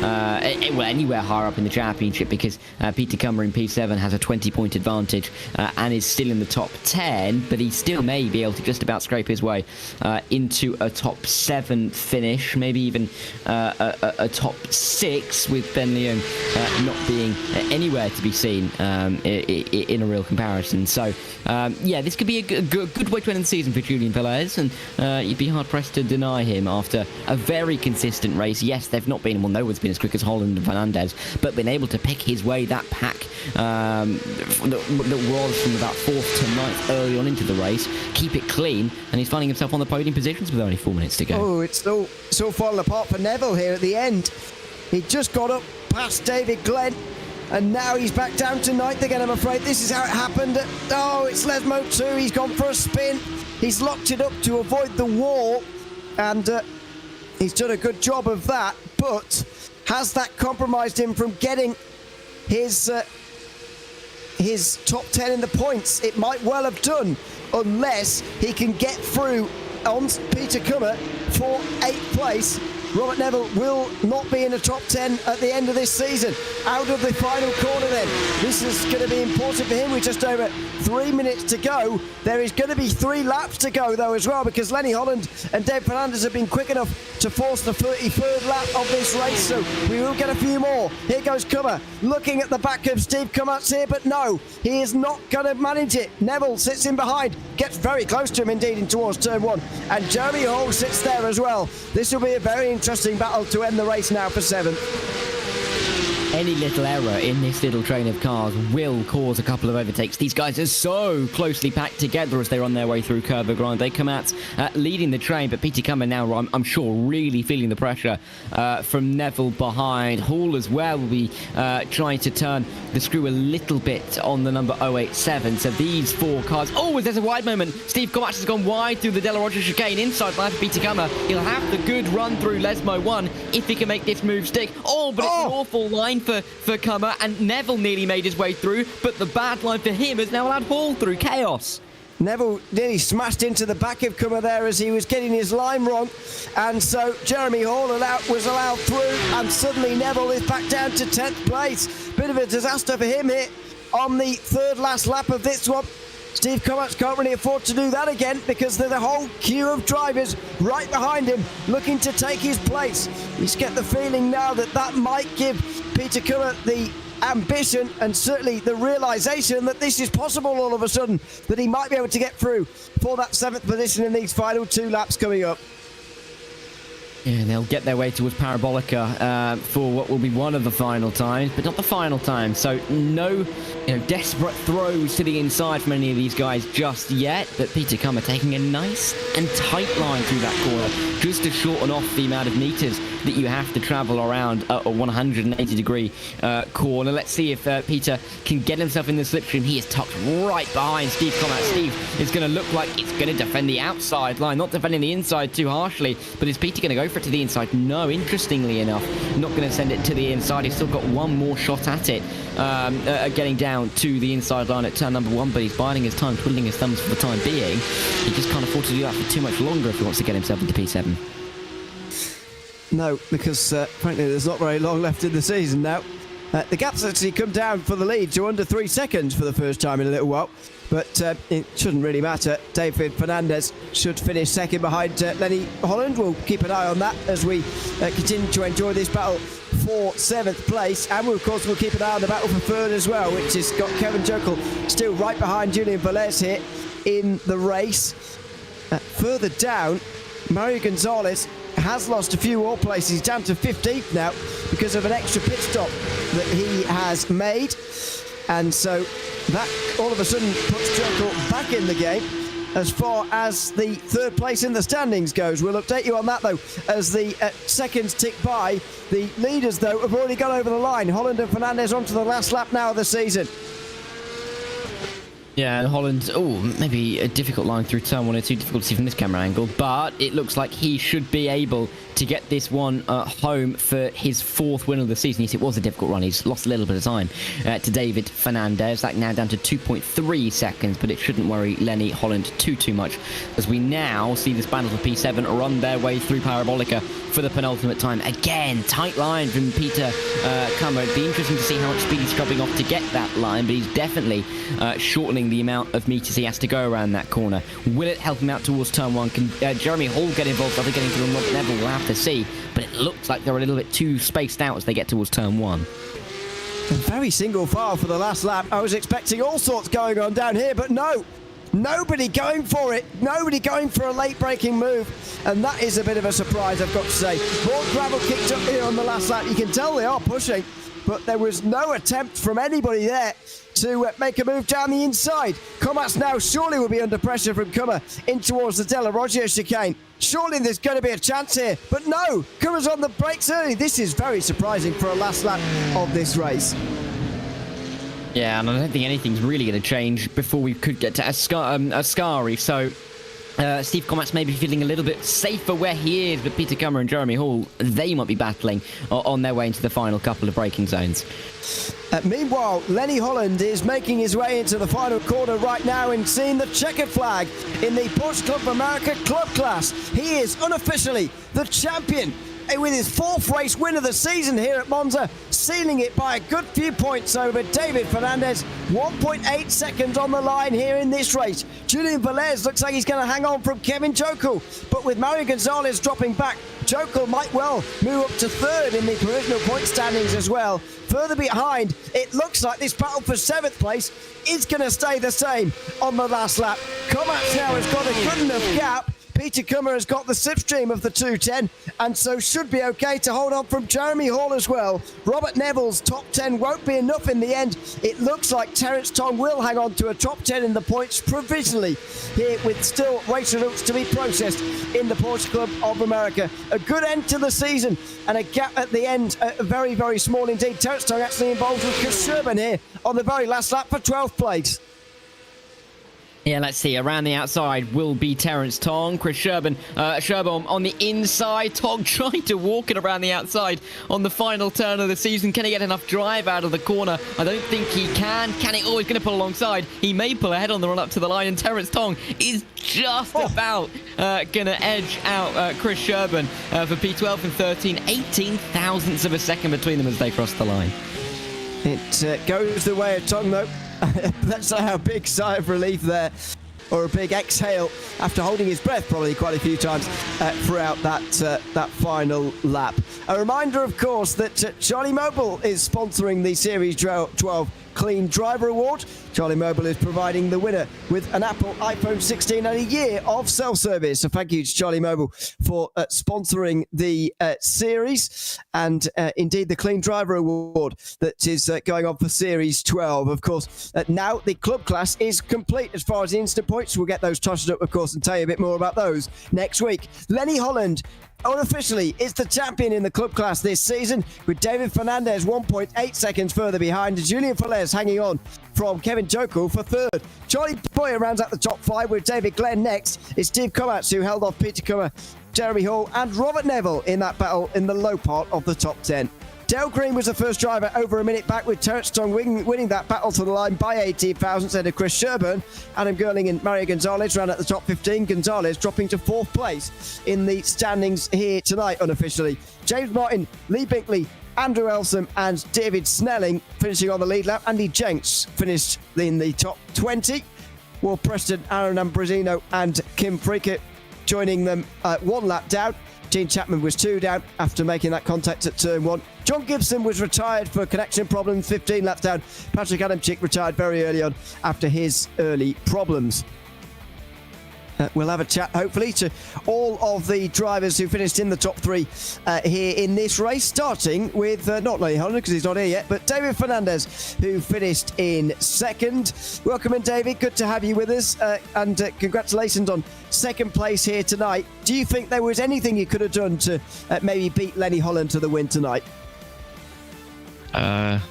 anywhere higher up in the championship, because Peter Kummer in P7 has a 20-point advantage and is still in the top 10, but he still may be able to just about scrape his way into a top 7 finish, maybe even a top 6, with Ben Leon not being anywhere to be seen in a real comparison. So, this could be a good way to end the season for Julian Velez, and you'd be hard-pressed to deny him after a very consistent race. Yes, they've not been, well, no one's been as quick as Holland and Fernandez, but been able to pick his way that pack that was from about 4th to 9th early on into the race, keep it clean, and he's finding himself on the podium positions with only 4 minutes to go. Oh, it's so falling apart for Neville here at the end. He just got up past David Glenn, and now he's back down to 9th again, I'm afraid. This is how it happened. It's Lesmo 2. He's gone for a spin. He's locked it up to avoid the wall, and he's done a good job of that, but has that compromised him from getting his top 10 in the points? It might well have done, unless he can get through on Peter Kummer for 8th place. Robert Neville will not be in the top 10 at the end of this season. Out of the final corner then. This is going to be important for him with just over 3 minutes to go. There is going to be 3 laps to go though as well, because Lenny Holland and Dave Fernandez have been quick enough to force the 33rd lap of this race, so we will get a few more. Here goes Kummer, looking at the back of Steve Kummertz here, but no, he is not going to manage it. Neville sits in behind, gets very close to him indeed in towards turn 1, and Jeremy Hall sits there as well. This will be a very interesting battle to end the race now for 7th. Any little error in this little train of cars will cause a couple of overtakes. These guys are so closely packed together as they're on their way through Curva Grande. They come out leading the train, but Peter Kummer now, I'm sure, really feeling the pressure from Neville behind. Hall as well will be trying to turn the screw a little bit on the number 087. So these 4 cars... Oh, there's a wide moment. Steve Kovacs has gone wide through the De La Rocha chicane. Inside line for Peter Kummer. He'll have the good run through Lesmo 1 if he can make this move stick. Oh, but it's an awful line for Kummer, and Neville nearly made his way through, but the bad line for him has now allowed Hall through. Chaos. Neville nearly smashed into the back of Kummer there as he was getting his line wrong, and so Jeremy Hall was allowed through, and suddenly Neville is back down to 10th place. Bit of a disaster for him here on the 3rd last lap of this one. Steve Kovacs can't really afford to do that again, because there's a whole queue of drivers right behind him looking to take his place. You just get the feeling now that might give Peter Kummer the ambition and certainly the realisation that this is possible all of a sudden, that he might be able to get through for that 7th position in these final 2 laps coming up. Yeah, they'll get their way towards Parabolica for what will be one of the final times, but not the final time. So no desperate throws to the inside from any of these guys just yet. But Peter Kummer taking a nice and tight line through that corner, just to shorten off the amount of meters that you have to travel around a 180-degree corner. Let's see if Peter can get himself in the slipstream. He is tucked right behind Steve Kovacs. Steve is going to look like it's going to defend the outside line, not defending the inside too harshly. But is Peter going to go for it to the inside? No, interestingly enough, not going to send it to the inside. He's still got one more shot at it, getting down to the inside line at turn number 1, but he's biding his time, twiddling his thumbs for the time being. He just can't afford to do that for too much longer if he wants to get himself into P7. No, because frankly there's not very long left in the season now. The gap's actually come down for the lead to under 3 seconds for the first time in a little while, but it shouldn't really matter. David Fernandez should finish second behind Lenny Holland. We'll keep an eye on that as we continue to enjoy this battle for 7th place, and of course we'll keep an eye on the battle for 3rd as well, which has got Kevin Jokel still right behind Julian Velez here in the race. Further down, Mario Gonzalez has lost a few more places. He's down to 15th now because of an extra pit stop that he has made, and so that all of a sudden puts Jokel back in the game. as far as the third place in the standings goes. We'll update you on that, though, as the seconds tick by. The leaders, though, have already gone over the line. Holland and Fernandez onto the last lap now of the season. Yeah, and Holland, maybe a difficult line through turn 1 or 2, difficult to see from this camera angle, but it looks like he should be able to get this one home for his 4th win of the season. Yes, it was a difficult run. He's lost a little bit of time to David Fernandez. That now down to 2.3 seconds, but it shouldn't worry Lenny Holland too much, as we now see this battle for P7 run their way through Parabolica for the penultimate time. Again, tight line from Peter Kummer. It'd be interesting to see how much speed he's dropping off to get that line, but he's definitely shortening the amount of meters he has to go around that corner. Will it help him out towards turn 1? Can Jeremy Hall get involved? Are they getting through Robert Neville? We'll have to see, but it looks like they're a little bit too spaced out as they get towards turn 1. Very single file for the last lap. I was expecting all sorts going on down here, but no. Nobody going for it. Nobody going for a late braking move. And that is a bit of a surprise, I've got to say. More gravel kicked up here on the last lap. You can tell they are pushing, but there was no attempt from anybody there to make a move down the inside. Comas now surely will be under pressure from Kummer in towards the Della Roggia chicane. Surely there's going to be a chance here, but no, Kummer's on the brakes early. This is very surprising for a last lap of this race. Yeah, and I don't think anything's really going to change before we could get to Ascari. So Steve Comat's maybe feeling a little bit safer where he is, but Peter Kummer and Jeremy Hall, they might be battling on their way into the final couple of braking zones. Meanwhile, Lenny Holland is making his way into the final corner right now and seeing the checkered flag in the Porsche Club of America Club class. He is unofficially the champion with his 4th race win of the season here at Monza, sealing it by a good few points over David Fernandez. 1.8 seconds on the line here in this race. Julian Velez looks like he's going to hang on from Kevin Jokel, but with Mario Gonzalez dropping back, Jokel might well move up to 3rd in the provisional point standings as well. Further behind, it looks like this battle for 7th place is going to stay the same on the last lap. Comac now has got a good enough gap. Peter Kummer has got the slipstream of the 210 and so should be okay to hold on from Jeremy Hall as well. Robert Neville's top 10 won't be enough in the end. It looks like Terence Tong will hang on to a top 10 in the points provisionally here with still race results to be processed in the Porsche Club of America. A good end to the season and a gap at the end, very, very small indeed. Terence Tong actually involved with Chris Sherburn here on the very last lap for 12th place. Yeah, let's see. Around the outside will be Terence Tong. Chris Sherburn on the inside. Tong trying to walk it around the outside on the final turn of the season. Can he get enough drive out of the corner? I don't think he can. Can he? Oh, he's going to pull alongside. He may pull ahead on the run up to the line, and Terence Tong is just about going to edge out Chris Sherburn for P12 and 13. 18 thousandths of a second between them as they cross the line. It goes the way of Tong, though. That's a big sigh of relief there, or a big exhale after holding his breath probably quite a few times throughout that final lap. A reminder, of course, that Charlie Mobile is sponsoring the Series 12 Clean Driver Award. Charlie Mobile is providing the winner with an Apple iPhone 16 and a year of self-service. So thank you to Charlie Mobile for sponsoring the series and indeed the Clean Driver Award that is going on for Series 12. Of course, now the club class is complete as far as the instant points. We'll get those totted up, of course, and tell you a bit more about those next week. Lenny Holland unofficially is the champion in the club class this season, with David Fernandez 1.8 seconds further behind, and Julian Velez hanging on from Kevin Jokel for 3rd. Charlie Boyer rounds out the top 5 with David Glenn next. It's Steve Comac who held off Peter Kummer, Jeremy Hall and Robert Neville in that battle in the low part of the top 10. Dale Green was the first driver over a minute back, with Terence Tong winning that battle to the line by 18 thousandths ahead of Chris Sherburn. Adam Gerling and Mario Gonzalez ran at the top 15. Gonzalez dropping to 4th place in the standings here tonight unofficially. James Martin, Lee Binkley, Andrew Elsom and David Snelling finishing on the lead lap. Andy Jenks finished in the top 20. Will Preston, Aaron Ambrosino and Kim Freaker joining them 1 lap down. Gene Chapman was 2 down after making that contact at turn 1. John Gibson was retired for connection problems, 15 laps down. Patrick Adamczyk retired very early on after his early problems. We'll have a chat, hopefully, to all of the drivers who finished in the top three here in this race, starting with not Lenny Holland, because he's not here yet, but David Fernandez, who finished in second. Welcome in, David. Good to have you with us, and congratulations on second place here tonight. Do you think there was anything you could have done to maybe beat Lenny Holland to the win tonight?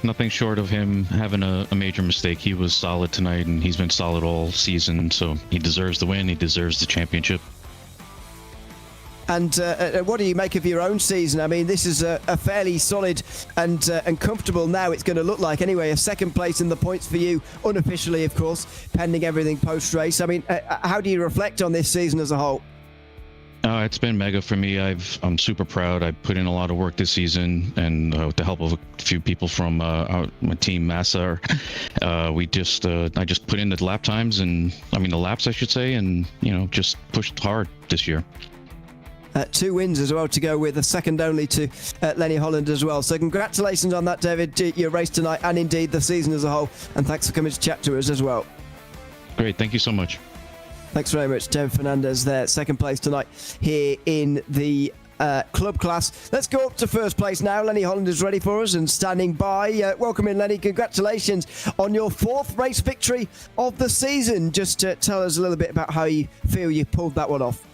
Nothing short of him having a major mistake. He was solid tonight, and he's been solid all season, so he deserves the win. He deserves the championship. And what do you make of your own season? I mean, this is a fairly solid and comfortable, now it's going to look like anyway, a second place in the points for you, unofficially, of course, pending everything post-race. I mean, how do you reflect on this season as a whole? It's been mega for me. I'm super proud. I put in a lot of work this season, and with the help of a few people from my team, Massa, I just put in the lap times, and the laps, I should say, and just pushed hard this year. 2 wins as well to go with, a second only to Lenny Holland as well. So congratulations on that, David, your race tonight, and indeed the season as a whole. And thanks for coming to chat to us as well. Great, thank you so much. Thanks very much, David Fernandez there, second place tonight here in the club class. Let's go up to first place now. Lenny Holland is ready for us and standing by. Welcome in, Lenny. Congratulations on your 4th race victory of the season. Just tell us a little bit about how you feel you pulled that one off.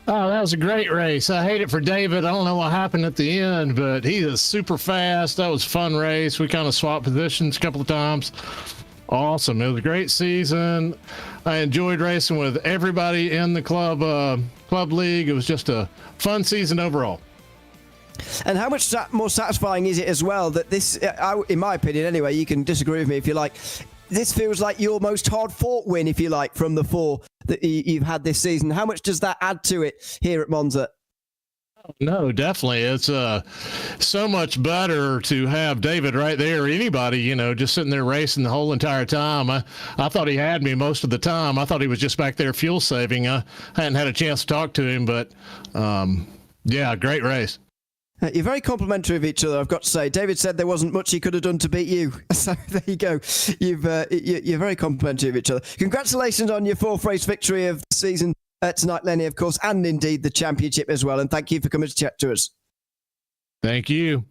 Oh, that was a great race. I hate it for David. I don't know what happened at the end, but he is super fast. That was a fun race. We kind of swapped positions a couple of times. Awesome. It was a great season. I enjoyed racing with everybody in the club league. It was just a fun season overall. And how much more satisfying is it as well that this, in my opinion anyway, you can disagree with me if you like, this feels like your most hard-fought win, if you like, from the 4 that you've had this season. How much does that add to it here at Monza? No, definitely. It's so much better to have David right there, anybody, just sitting there racing the whole entire time. I thought he had me most of the time. I thought he was just back there fuel saving. I hadn't had a chance to talk to him, but yeah, great race. You're very complimentary of each other, I've got to say. David said there wasn't much he could have done to beat you. So there you go. You're very complimentary of each other. Congratulations on your 4th race victory of the season tonight, Lenny, of course, and indeed the championship as well. And thank you for coming to chat to us. Thank you.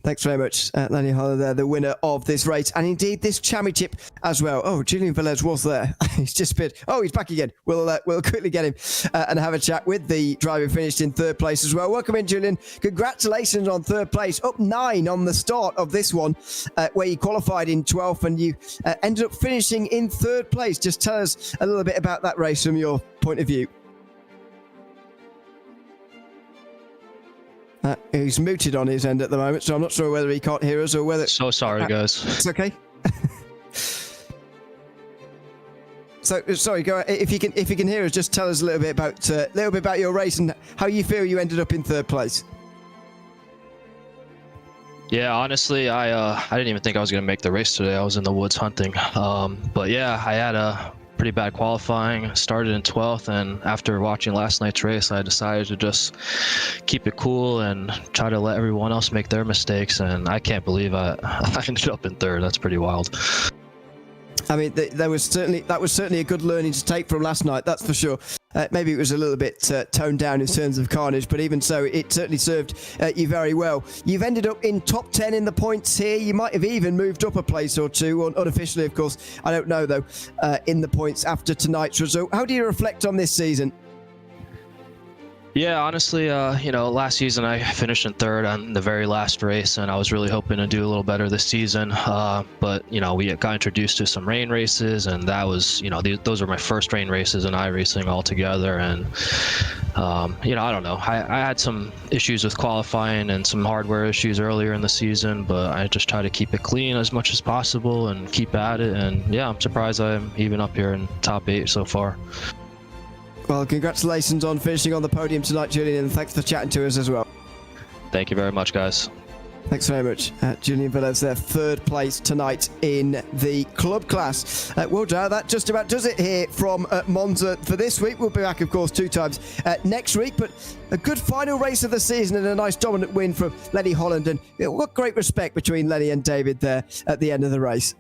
Thanks very much, Lenny Holland there, the winner of this race, and indeed this championship as well. Oh, Julian Velez was there. He's just been... Oh, he's back again. We'll quickly get him and have a chat with the driver who finished in 3rd place as well. Welcome in, Julian. Congratulations on 3rd place. Up 9 on the start of this one, where you qualified in 12th and you ended up finishing in 3rd place. Just tell us a little bit about that race from your point of view. He's muted on his end at the moment, so I'm not sure whether he can't hear us or whether... So sorry, guys. It's okay. So sorry, go if you can hear us, just tell us a little bit about your race and how you feel you ended up in 3rd place. Yeah, honestly, I didn't even think I was gonna make the race today. I was in the woods hunting. But yeah, I had a pretty bad qualifying. Started in 12th, and after watching last night's race, I decided to just keep it cool and try to let everyone else make their mistakes. And I can't believe I ended up in 3rd. That's pretty wild. I mean, that was certainly a good learning to take from last night, that's for sure. Maybe it was a little bit toned down in terms of carnage, but even so, it certainly served you very well. You've ended up in top 10 in the points here. You might have even moved up a place or two, unofficially, of course. I don't know, though, in the points after tonight's result. How do you reflect on this season? Yeah, honestly, last season I finished in 3rd on the very last race, and I was really hoping to do a little better this season. But we got introduced to some rain races, and that was, those were my first rain races in iRacing altogether. And, I don't know. I had some issues with qualifying and some hardware issues earlier in the season, but I just try to keep it clean as much as possible and keep at it. And yeah, I'm surprised I'm even up here in top 8 so far. Well, congratulations on finishing on the podium tonight, Julian, and thanks for chatting to us as well. Thank you very much, guys. Thanks very much. Julian Velez there, 3rd place tonight in the club class. Well, that just about does it here from Monza for this week. We'll be back, of course, 2 times next week, but a good final race of the season and a nice dominant win from Lenny Holland. And what great respect between Lenny and David there at the end of the race.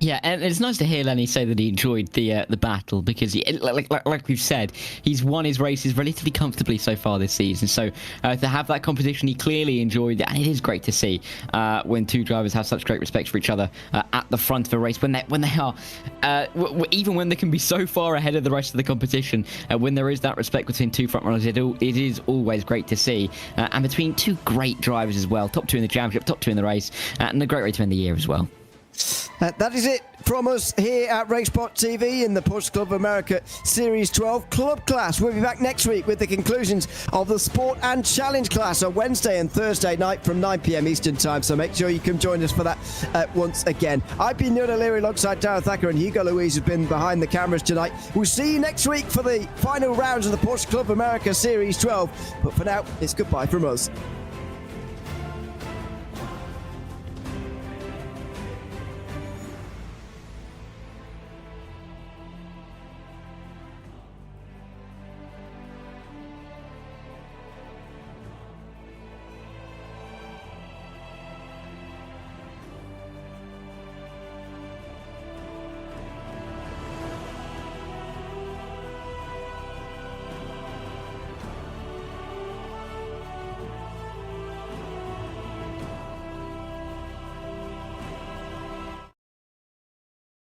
Yeah, and it's nice to hear Lenny say that he enjoyed the battle, because like we've said, he's won his races relatively comfortably so far this season. So to have that competition, he clearly enjoyed it, and it is great to see when two drivers have such great respect for each other at the front of a race, when they are even when they can be so far ahead of the rest of the competition, when there is that respect between two front runners, it is always great to see, and between two great drivers as well, top two in the championship, top two in the race, and a great way to end the year as well. That is it from us here at RaceSpotTV in the Porsche Club of America Series 12 Club Class. We'll be back next week with the conclusions of the Sport and Challenge Class on Wednesday and Thursday night from 9 p.m. Eastern Time, so make sure you can join us for that once again. I've been Neil O'Leary alongside Darren Thacker, and Hugo Louise has been behind the cameras tonight. We'll see you next week for the final rounds of the Porsche Club of America Series 12, but for now, it's goodbye from us.